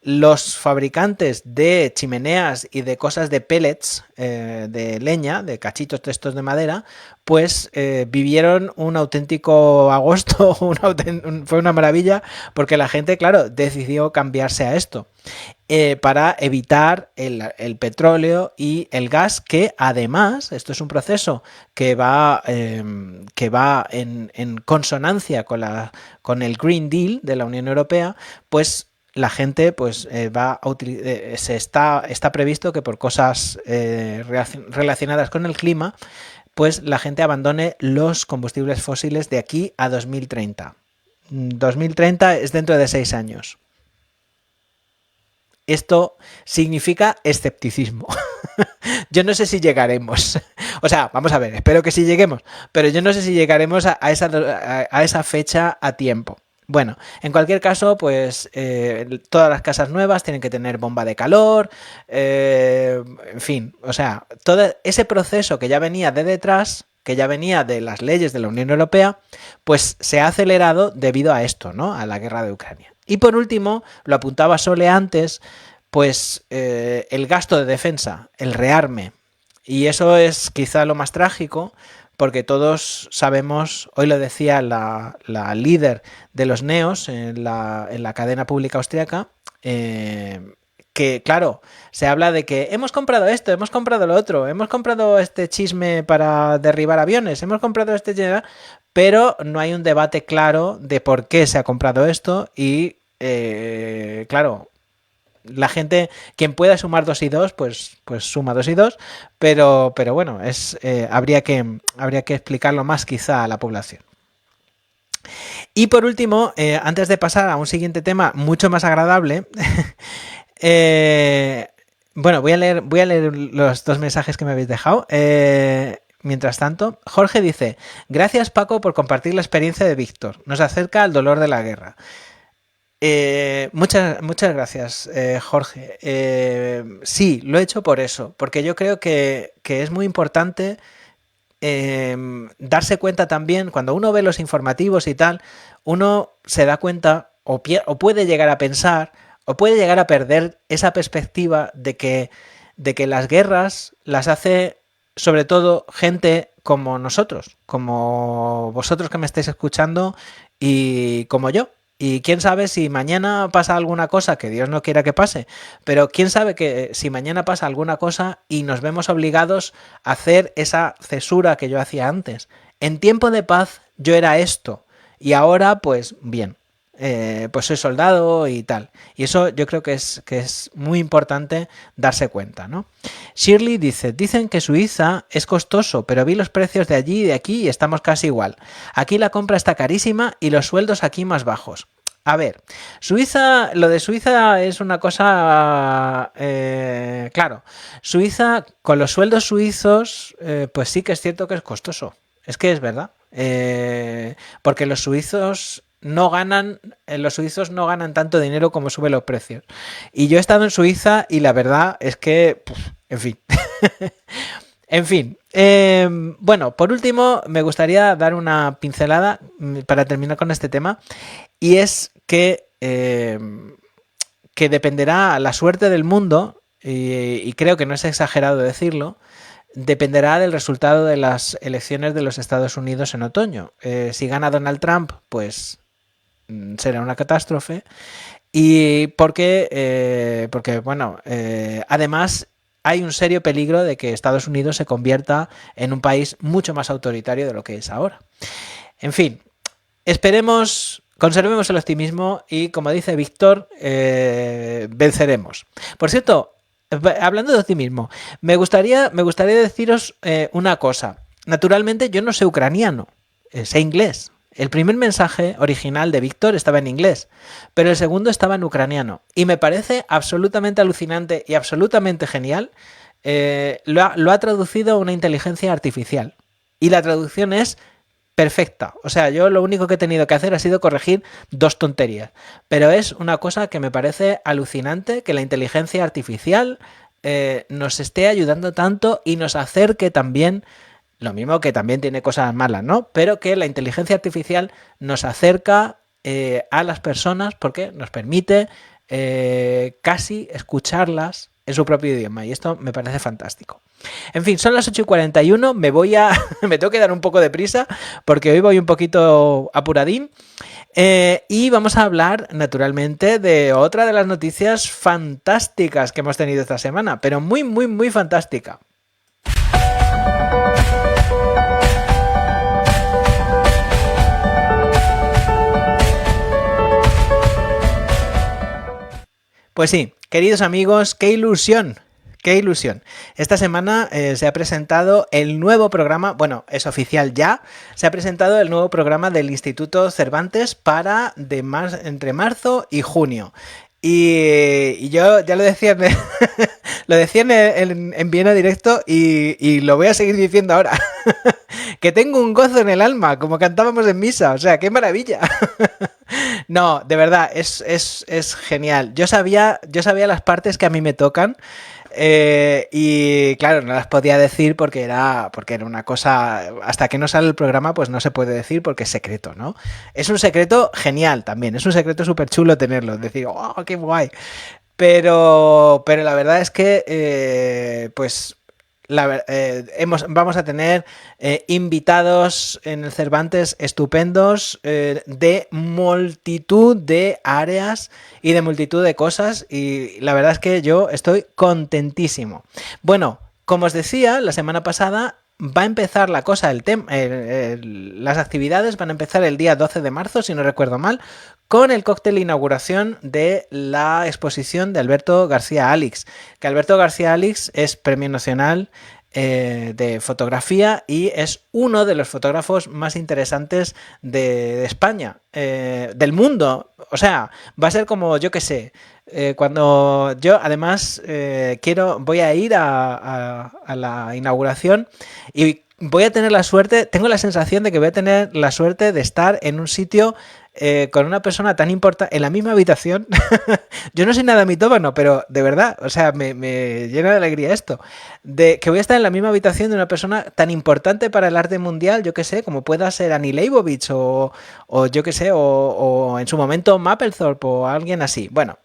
los fabricantes de chimeneas y de cosas de pellets, de leña, de cachitos de estos de madera, pues vivieron un auténtico agosto, fue una maravilla, porque la gente, claro, decidió cambiarse a esto. Para evitar el petróleo y el gas, que además, esto es un proceso que va en consonancia con el Green Deal de la Unión Europea, pues la gente pues está previsto que por cosas relacionadas con el clima, pues la gente abandone los combustibles fósiles de aquí a 2030. 2030 es dentro de 6 años. Esto significa escepticismo. Yo no sé si llegaremos. O sea, vamos a ver, espero que sí lleguemos, pero yo no sé si llegaremos a esa fecha a tiempo. Bueno, en cualquier caso, pues todas las casas nuevas tienen que tener bomba de calor, en fin, o sea, todo ese proceso que ya venía de detrás, que ya venía de las leyes de la Unión Europea, pues se ha acelerado debido a esto, ¿no? A la guerra de Ucrania. Y por último, lo apuntaba Sole antes, pues el gasto de defensa, el rearme. Y eso es quizá lo más trágico, porque todos sabemos, hoy lo decía la líder de los neos en la cadena pública austriaca, que claro, se habla de que hemos comprado esto, hemos comprado lo otro, hemos comprado este chisme para derribar aviones, hemos comprado pero no hay un debate claro de por qué se ha comprado esto y claro, la gente, quien pueda sumar 2 y 2, pues suma 2 y 2, pero bueno, habría que explicarlo más quizá a la población. Y por último, antes de pasar a un siguiente tema mucho más agradable, bueno, voy a leer los 2 mensajes que me habéis dejado. Mientras tanto, Jorge dice: gracias, Paco, por compartir la experiencia de Víctor. Nos acerca al dolor de la guerra. Muchas gracias, Jorge. Sí, lo he hecho por eso, porque yo creo que es muy importante darse cuenta también, cuando uno ve los informativos y tal, uno se da cuenta o puede llegar a pensar o puede llegar a perder esa perspectiva de que las guerras las hace sobre todo gente como nosotros, como vosotros que me estáis escuchando y como yo. Y quién sabe si mañana pasa alguna cosa, que Dios no quiera que pase, pero quién sabe que si mañana pasa alguna cosa y nos vemos obligados a hacer esa cesura que yo hacía antes. En tiempo de paz yo era esto y ahora pues bien, pues soy soldado y tal. Y eso yo creo que es muy importante darse cuenta, ¿no? Shirley dice, dicen que Suiza es costoso, pero vi los precios de allí y de aquí y estamos casi igual. Aquí la compra está carísima y los sueldos aquí más bajos. A ver, Suiza, lo de Suiza es una cosa, claro, Suiza con los sueldos suizos, pues sí que es cierto que es costoso, es que es verdad, porque los suizos no ganan tanto dinero como suben los precios. Y yo he estado en Suiza y la verdad es que, en fin. En fin, bueno, por último me gustaría dar una pincelada para terminar con este tema y es que dependerá la suerte del mundo y creo que no es exagerado decirlo, dependerá del resultado de las elecciones de los Estados Unidos en otoño. Si gana Donald Trump, pues será una catástrofe y porque bueno, además hay un serio peligro de que Estados Unidos se convierta en un país mucho más autoritario de lo que es ahora. En fin, esperemos, conservemos el optimismo y, como dice Víctor, venceremos. Por cierto, hablando de optimismo, me gustaría deciros una cosa. Naturalmente, yo no sé ucraniano, sé inglés. El primer mensaje original de Víctor estaba en inglés, pero el segundo estaba en ucraniano. Y me parece absolutamente alucinante y absolutamente genial. Lo ha traducido una inteligencia artificial. Y la traducción es perfecta. O sea, yo lo único que he tenido que hacer ha sido corregir 2 tonterías. Pero es una cosa que me parece alucinante, que la inteligencia artificial nos esté ayudando tanto y nos acerque también. Lo mismo que también tiene cosas malas, ¿no? Pero que la inteligencia artificial nos acerca a las personas porque nos permite casi escucharlas en su propio idioma. Y esto me parece fantástico. En fin, son las 8:41. Me tengo que dar un poco de prisa porque hoy voy un poquito apuradín. Y vamos a hablar, naturalmente, de otra de las noticias fantásticas que hemos tenido esta semana. Pero muy, muy, muy fantástica. Pues sí, queridos amigos, qué ilusión, qué ilusión. Esta semana se ha presentado el nuevo programa, bueno, es oficial ya, se ha presentado el nuevo programa del Instituto Cervantes para entre marzo y junio. Y yo ya lo decía, lo decía en Viena Directo y lo voy a seguir diciendo ahora. Que tengo un gozo en el alma, como cantábamos en misa, o sea, qué maravilla. No, de verdad, es genial. Yo sabía las partes que a mí me tocan y claro, no las podía decir porque era una cosa, hasta que no sale el programa pues no se puede decir porque es secreto, ¿no? Es un secreto genial también, es un secreto súper chulo tenerlo, decir, oh, qué guay. Pero la verdad es que pues vamos a tener invitados en el Cervantes estupendos de multitud de áreas y de multitud de cosas y la verdad es que yo estoy contentísimo. Bueno, como os decía, la semana pasada va a empezar la cosa, las actividades van a empezar el día 12 de marzo, si no recuerdo mal, con el cóctel de inauguración de la exposición de Alberto García Alix, que Alberto García Alix es Premio Nacional de Fotografía y es uno de los fotógrafos más interesantes de España, del mundo. O sea, va a ser como, yo qué sé, cuando yo además voy a ir a la inauguración y voy a tener la suerte, tengo la sensación de que voy a tener la suerte de estar en un sitio con una persona tan importante, en la misma habitación. Yo no soy nada mitómano, pero de verdad, o sea, me llena de alegría esto, de que voy a estar en la misma habitación de una persona tan importante para el arte mundial, yo que sé, como pueda ser Annie Leibovitz o yo que sé, o en su momento Mapplethorpe o alguien así. Bueno,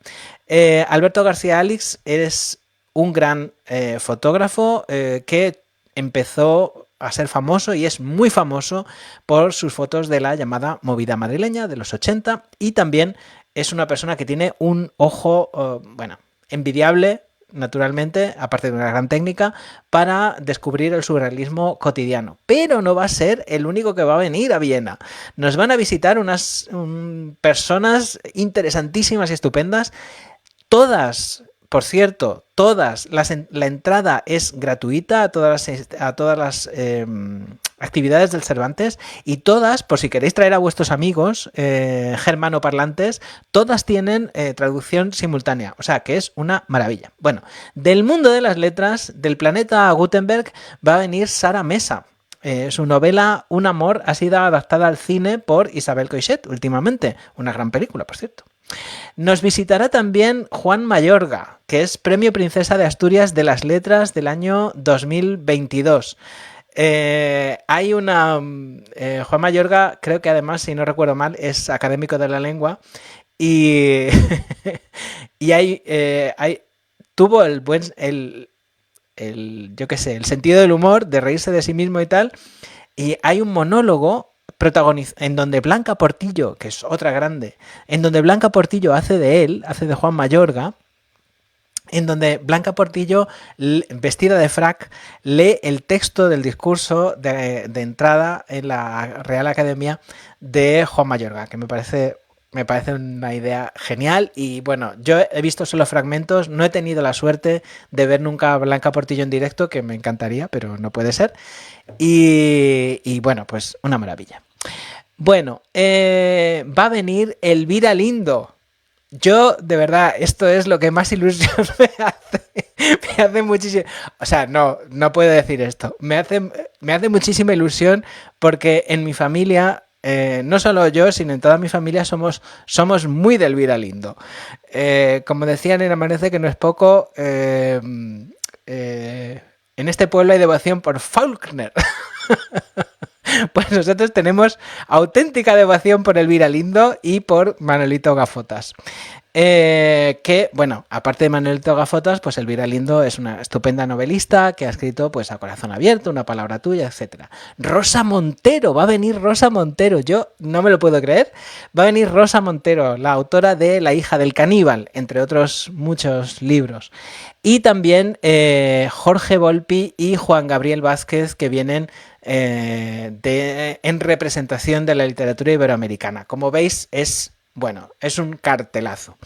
Alberto García Alix es un gran fotógrafo que empezó a ser famoso y es muy famoso por sus fotos de la llamada movida madrileña de los 80 y también es una persona que tiene un ojo, bueno, envidiable, naturalmente, aparte de una gran técnica, para descubrir el surrealismo cotidiano. Pero no va a ser el único que va a venir a Viena. Nos van a visitar unas personas interesantísimas y estupendas, todas, por cierto, la entrada es gratuita a todas las actividades del Cervantes y todas, por si queréis traer a vuestros amigos germanoparlantes, todas tienen traducción simultánea, o sea que es una maravilla. Bueno, del mundo de las letras, del planeta Gutenberg, va a venir Sara Mesa. Su novela Un amor ha sido adaptada al cine por Isabel Coixet últimamente, una gran película, por cierto. Nos visitará también Juan Mayorga, que es Premio Princesa de Asturias de las Letras del año 2022. Hay una... Juan Mayorga, creo que además, si no recuerdo mal, es académico de la lengua y, y tuvo yo qué sé, el sentido del humor, de reírse de sí mismo y tal, y hay un monólogo en donde Blanca Portillo, que es otra grande, en donde Blanca Portillo hace de Juan Mayorga, en donde Blanca Portillo, vestida de frac, lee el texto del discurso de entrada en la Real Academia de Juan Mayorga, que me parece una idea genial y bueno, yo he visto solo fragmentos, no he tenido la suerte de ver nunca a Blanca Portillo en directo, que me encantaría, pero no puede ser. Y bueno, pues una maravilla. Bueno, va a venir Elvira Lindo. Yo, de verdad, esto es lo que más ilusión me hace. Me hace muchísimo... O sea, no puedo decir esto. Me hace muchísima ilusión porque en mi familia... no solo yo, sino en toda mi familia somos muy de Elvira Lindo. Como decían en Amanece, que no es poco, en este pueblo hay devoción por Faulkner. Pues nosotros tenemos auténtica devoción por Elvira Lindo y por Manolito Gafotas. Que, bueno, aparte de Manolito Gafotas, pues Elvira Lindo es una estupenda novelista que ha escrito pues A Corazón Abierto, Una Palabra Tuya, etc. Rosa Montero, va a venir Rosa Montero, yo no me lo puedo creer, va a venir Rosa Montero, la autora de La hija del caníbal, entre otros muchos libros. Y también Jorge Volpi y Juan Gabriel Vázquez, que vienen en representación de la literatura iberoamericana. Como veis, es un cartelazo.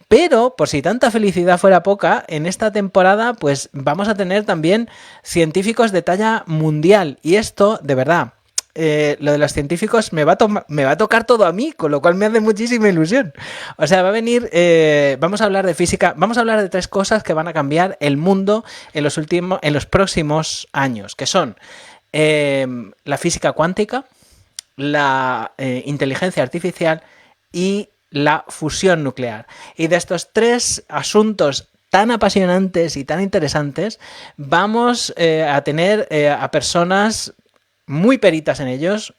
Pero, por si tanta felicidad fuera poca, en esta temporada pues vamos a tener también científicos de talla mundial. Y esto, de verdad, lo de los científicos me va a tocar todo a mí, con lo cual me hace muchísima ilusión. O sea, va a venir, vamos a hablar de física, vamos a hablar de 3 cosas que van a cambiar el mundo en los próximos años, que son la física cuántica, la inteligencia artificial y la fusión nuclear. Y de estos 3 asuntos tan apasionantes y tan interesantes, vamos a tener a personas muy peritas en ellos,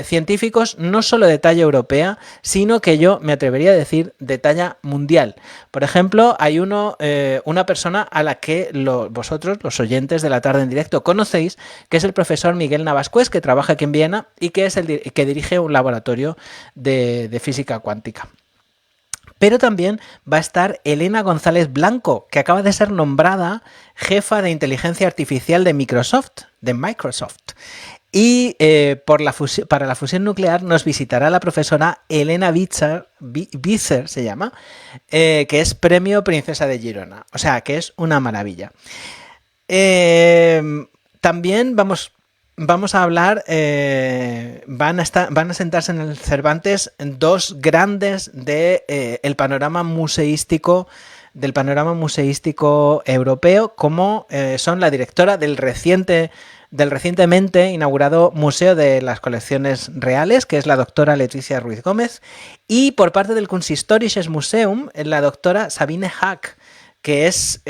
científicos no solo de talla europea, sino que yo me atrevería a decir de talla mundial. Por ejemplo, hay una persona a la que vosotros, los oyentes de La Tarde en Directo, conocéis, que es el profesor Miguel Navascués, que trabaja aquí en Viena y que es que dirige un laboratorio de física cuántica. Pero también va a estar Elena González Blanco, que acaba de ser nombrada jefa de inteligencia artificial de Microsoft. Y para la fusión nuclear nos visitará la profesora Elena Visser, se llama, que es Premio Princesa de Girona. O sea, que es una maravilla. También vamos a hablar, van a sentarse en el Cervantes 2 grandes del panorama museístico europeo, como son la directora del recientemente inaugurado Museo de las Colecciones Reales, que es la doctora Leticia Ruiz Gómez, y por parte del Kunsthistorisches Museum, la doctora Sabine Hack, que es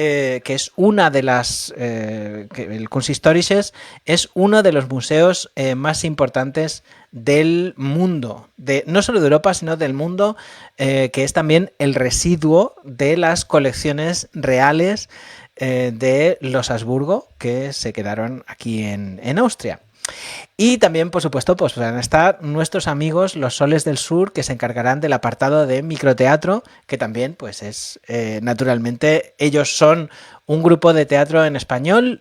una de las... el Kunsthistorisches es uno de los museos más importantes del mundo, no solo de Europa, sino del mundo, que es también el residuo de las colecciones reales de los Habsburgo que se quedaron aquí en Austria. Y también, por supuesto, pues van a estar nuestros amigos los Soles del Sur, que se encargarán del apartado de microteatro, que también, pues es, naturalmente, ellos son un grupo de teatro en español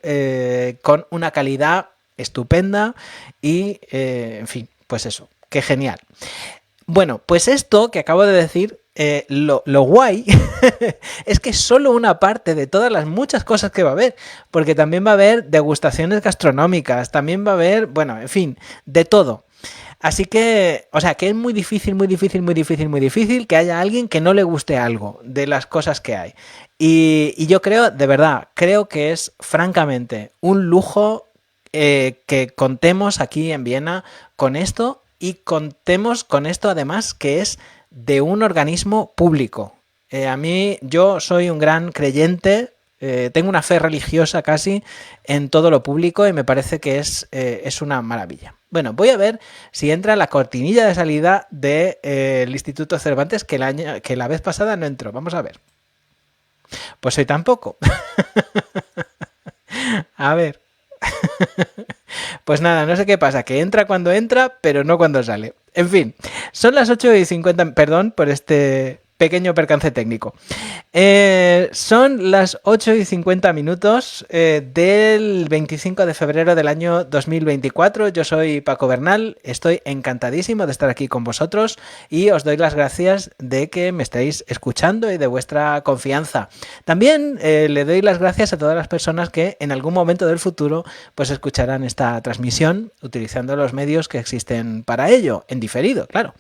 con una calidad estupenda y, en fin, pues eso, qué genial. Bueno, pues esto que acabo de decir, lo guay es que es solo una parte de todas las muchas cosas que va a haber, porque también va a haber degustaciones gastronómicas, también va a haber, bueno, en fin, de todo. Así que, o sea, que es muy difícil, muy difícil, muy difícil, muy difícil que haya alguien que no le guste algo de las cosas que hay. Y yo creo, de verdad, creo que es francamente un lujo que contemos aquí en Viena con esto y contemos con esto además que es de un organismo público. A mí, yo soy un gran creyente, tengo una fe religiosa casi en todo lo público y me parece que es una maravilla. Bueno, voy a ver si entra la cortinilla de salida del Instituto Cervantes que la vez pasada no entró. Vamos a ver. Pues hoy tampoco. A ver. Pues nada, no sé qué pasa, que entra cuando entra, pero no cuando sale. En fin, son las 8:50, perdón por este pequeño percance técnico. Son las 8:50 del 25 de febrero del año 2024. Yo soy Paco Bernal, estoy encantadísimo de estar aquí con vosotros y os doy las gracias de que me estéis escuchando y de vuestra confianza. También le doy las gracias a todas las personas que en algún momento del futuro pues escucharán esta transmisión utilizando los medios que existen para ello, en diferido, claro,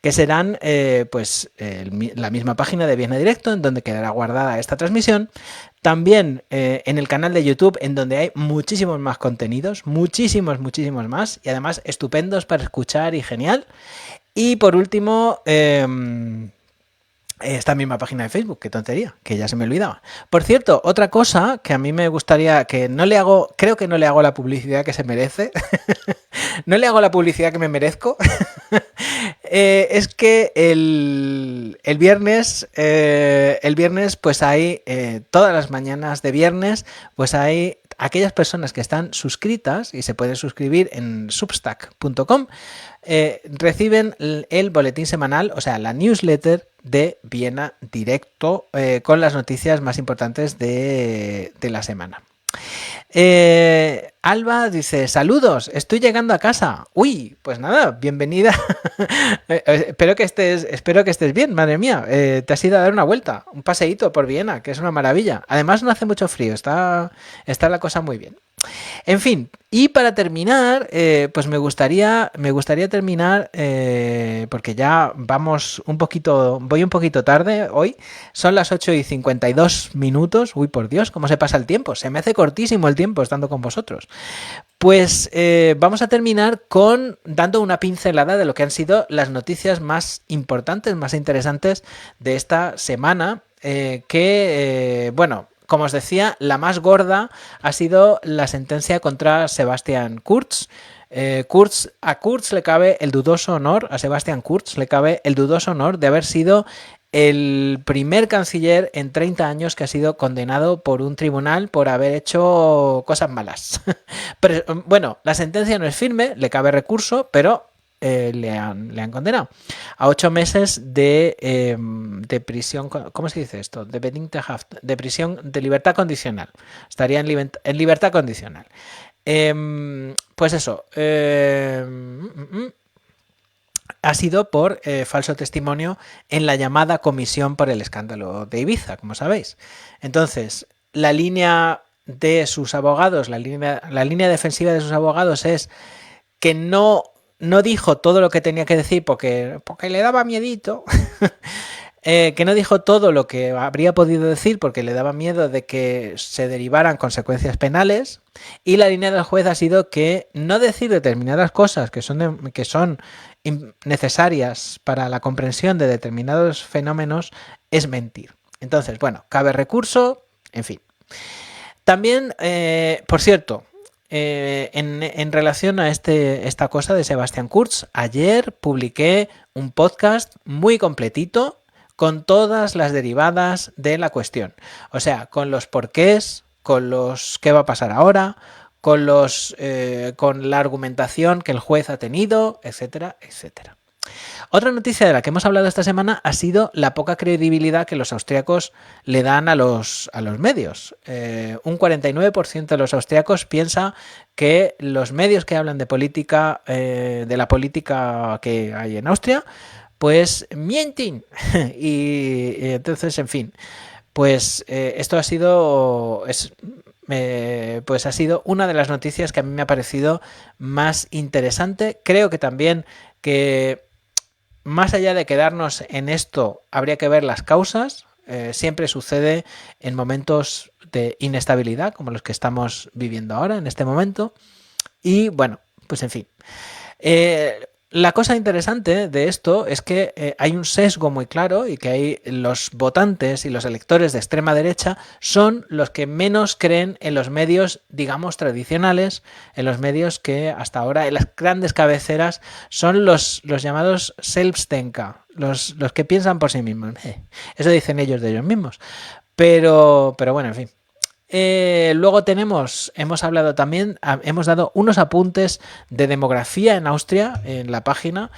que serán la misma página de Viena Directo en donde quedará guardada esta transmisión, también en el canal de YouTube en donde hay muchísimos más contenidos, muchísimos más y además estupendos para escuchar y genial. Y por último, esta misma página de Facebook, qué tontería, que ya se me olvidaba. Por cierto, otra cosa que a mí me gustaría, que no le hago, creo que no le hago la publicidad que se merece, no le hago la publicidad que me merezco, es que el viernes pues hay, todas las mañanas de viernes, pues hay aquellas personas que están suscritas y se pueden suscribir en substack.com, reciben el boletín semanal, o sea, la newsletter de Viena Directo con las noticias más importantes de la semana. Alba dice, saludos, estoy llegando a casa. Uy, pues nada, bienvenida. espero que estés bien, madre mía. Te has ido a dar una vuelta, un paseíto por Viena, que es una maravilla. Además no hace mucho frío, está la cosa muy bien. En fin, y para terminar, pues me gustaría terminar, porque ya voy un poquito tarde hoy, son las 8:52. Uy, por Dios, cómo se pasa el tiempo, se me hace cortísimo el tiempo estando con vosotros. Pues vamos a terminar dando una pincelada de lo que han sido las noticias más importantes, más interesantes de esta semana, bueno, como os decía, la más gorda ha sido la sentencia contra Sebastian Kurz. A Kurz le cabe el dudoso honor, a Sebastian Kurz le cabe el dudoso honor de haber sido el primer canciller en 30 años que ha sido condenado por un tribunal por haber hecho cosas malas. Pero, bueno, la sentencia no es firme, le cabe recurso, pero le han condenado a 8 meses de prisión, ¿cómo se dice esto? De prisión, de libertad condicional. Estaría en libertad condicional. Pues eso, ha sido por falso testimonio en la llamada comisión por el escándalo de Ibiza, como sabéis. Entonces, la línea de sus abogados, la línea defensiva de sus abogados es que no dijo todo lo que tenía que decir porque le daba miedito, que no dijo todo lo que habría podido decir porque le daba miedo de que se derivaran consecuencias penales, y la línea del juez ha sido que no decir determinadas cosas que son necesarias para la comprensión de determinados fenómenos es mentir. Entonces, bueno, cabe recurso, en fin. También, por cierto, en relación a esta cosa de Sebastian Kurz, ayer publiqué un podcast muy completito con todas las derivadas de la cuestión. O sea, con los porqués, con los qué va a pasar ahora, con la argumentación que el juez ha tenido, etcétera, etcétera. Otra noticia de la que hemos hablado esta semana ha sido la poca credibilidad que los austriacos le dan a los medios. Un 49% de los austriacos piensa que los medios que hablan de política, de la política que hay en Austria, pues mienten. y entonces, en fin, pues esto ha sido... pues ha sido una de las noticias que a mí me ha parecido más interesante. Creo que también que más allá de quedarnos en esto, habría que ver las causas. Siempre sucede en momentos de inestabilidad, como los que estamos viviendo ahora, en este momento. Y bueno, pues en fin. La cosa interesante de esto es que hay un sesgo muy claro y que hay los votantes y los electores de extrema derecha son los que menos creen en los medios, digamos, tradicionales, en los medios que hasta ahora, en las grandes cabeceras, son los llamados Selbstdenker, los que piensan por sí mismos. Eso dicen ellos de ellos mismos. Pero bueno, en fin. Luego hemos hablado también, hemos dado unos apuntes de demografía en Austria, en la página,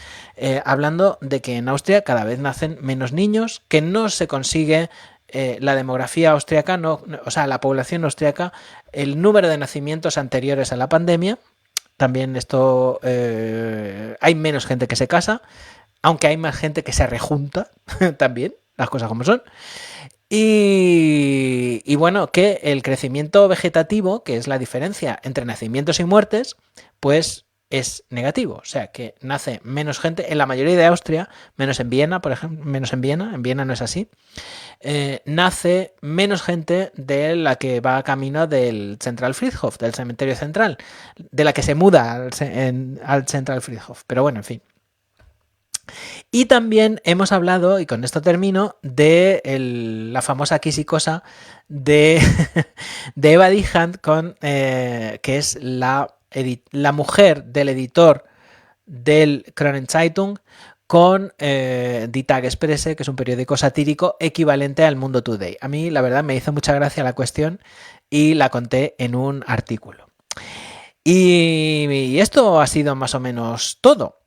hablando de que en Austria cada vez nacen menos niños, que no se consigue la demografía austriaca, o sea, la población austriaca, el número de nacimientos anteriores a la pandemia. También esto, hay menos gente que se casa, aunque hay más gente que se rejunta, también, las cosas como son. Y bueno, que el crecimiento vegetativo, que es la diferencia entre nacimientos y muertes, pues es negativo. O sea, que nace menos gente en la mayoría de Austria, menos en Viena, por ejemplo, menos en Viena no es así. Nace menos gente de la que va camino del Central Friedhof, del cementerio central, de la que se muda al Central Friedhof. Pero bueno, en fin. Y también hemos hablado, y con esto termino, de la famosa quisicosa de Eva Dihand, que es la mujer del editor del Kronenzeitung, con Die Tagespresse, que es un periódico satírico equivalente al Mundo Today. A mí, la verdad, me hizo mucha gracia la cuestión y la conté en un artículo. Y esto ha sido más o menos todo.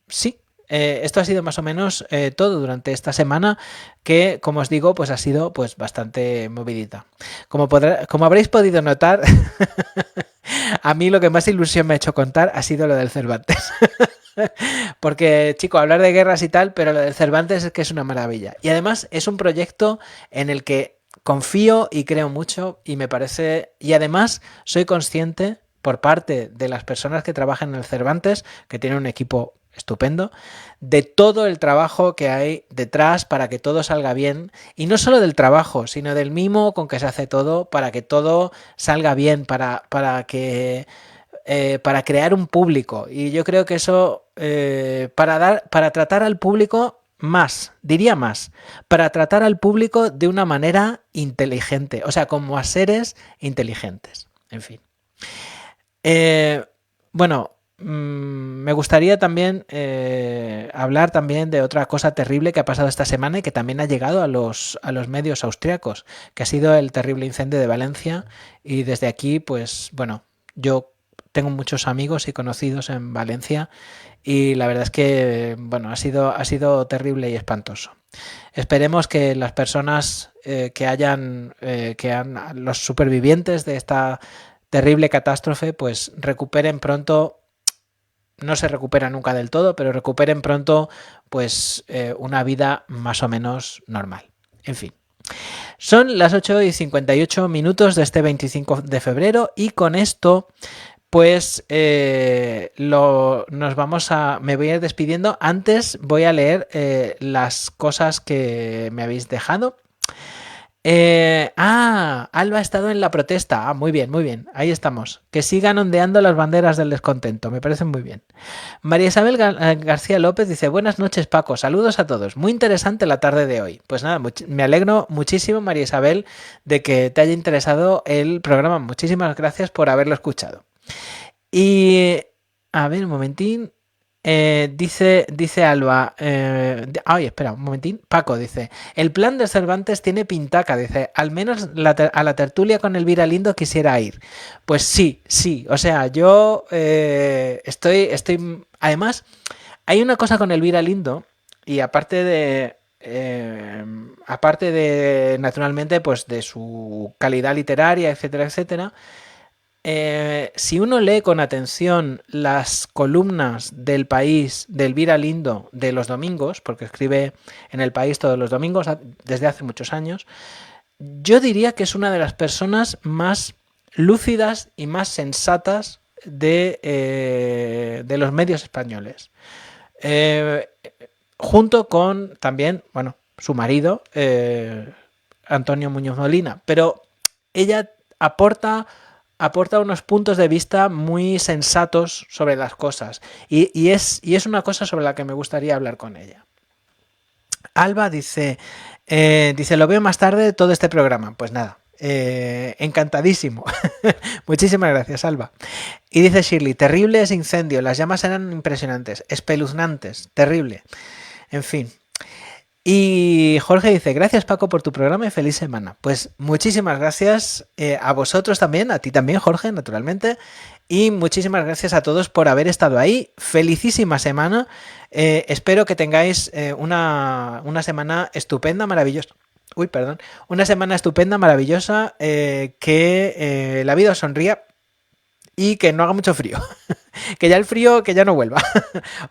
Sí, esto ha sido más o menos todo durante esta semana que, como os digo, pues ha sido pues bastante movidita. Como habréis podido notar, a mí lo que más ilusión me ha hecho contar ha sido lo del Cervantes. Porque, chico, hablar de guerras y tal, pero lo del Cervantes es que es una maravilla. Y además es un proyecto en el que confío y creo mucho y me parece... Y además soy consciente por parte de las personas que trabajan en el Cervantes, que tienen un equipo estupendo, de todo el trabajo que hay detrás para que todo salga bien, y no solo del trabajo, sino del mimo con que se hace todo para que todo salga bien, para crear un público. Y yo creo que eso, para tratar al público para tratar al público de una manera inteligente, o sea, como a seres inteligentes. En fin. Bueno, me gustaría también hablar también de otra cosa terrible que ha pasado esta semana y que también ha llegado a los medios austriacos, que ha sido el terrible incendio de Valencia. Y desde aquí, pues bueno, yo tengo muchos amigos y conocidos en Valencia y la verdad es que bueno, ha sido terrible y espantoso. Esperemos que las personas los supervivientes de esta terrible catástrofe pues recuperen pronto. No se recupera nunca del todo, pero recuperen pronto pues una vida más o menos normal. En fin. Son las 8:58 de este 25 de febrero y con esto pues me voy a ir despidiendo. Antes voy a leer las cosas que me habéis dejado. Alba ha estado en la protesta. Muy bien, muy bien. Ahí estamos. Que sigan ondeando las banderas del descontento. Me parecen muy bien. María Isabel García López dice: buenas noches, Paco. Saludos a todos. Muy interesante la tarde de hoy. Pues nada, me alegro muchísimo, María Isabel, de que te haya interesado el programa. Muchísimas gracias por haberlo escuchado. Y a ver, un momentín. Dice Alba, ay, espera un momentín. Paco dice, el plan de Cervantes tiene pintaca, dice, al menos a la tertulia con Elvira Lindo quisiera ir. Pues sí, o sea, yo además, hay una cosa con Elvira Lindo, y aparte de naturalmente, pues de su calidad literaria, etcétera, etcétera. Si uno lee con atención las columnas del País de Elvira Lindo de los domingos, porque escribe en El País todos los domingos desde hace muchos años, yo diría que es una de las personas más lúcidas y más sensatas de los medios españoles. Junto con también, bueno, su marido, Antonio Muñoz Molina, pero ella aporta unos puntos de vista muy sensatos sobre las cosas y es una cosa sobre la que me gustaría hablar con ella. Alba dice, lo veo más tarde todo este programa. Pues nada, encantadísimo. Muchísimas gracias, Alba. Y dice Shirley, terrible ese incendio, las llamas eran impresionantes, espeluznantes, terrible. En fin. Y Jorge dice, gracias Paco por tu programa y feliz semana. Pues muchísimas gracias a vosotros también, a ti también Jorge, naturalmente. Y muchísimas gracias a todos por haber estado ahí. Felicísima semana. Espero que tengáis una semana estupenda, maravillosa. Uy, perdón. Una semana estupenda, maravillosa. Que la vida os sonría y que no haga mucho frío. Que ya el frío, que ya no vuelva.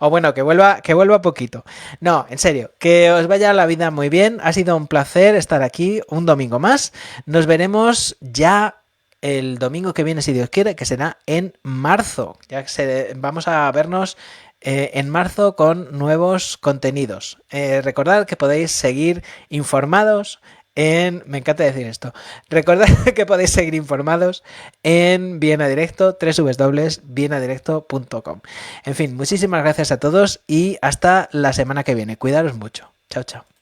O bueno, que vuelva poquito. No, en serio, que os vaya la vida muy bien. Ha sido un placer estar aquí un domingo más. Nos veremos ya el domingo que viene, si Dios quiere, que será en marzo. Vamos a vernos en marzo con nuevos contenidos. Recordad que podéis seguir informados me encanta decir esto. Recordad que podéis seguir informados en Viena Directo, www.vienadirecto.com. En fin, muchísimas gracias a todos y hasta la semana que viene. Cuidaros mucho. Chao, chao.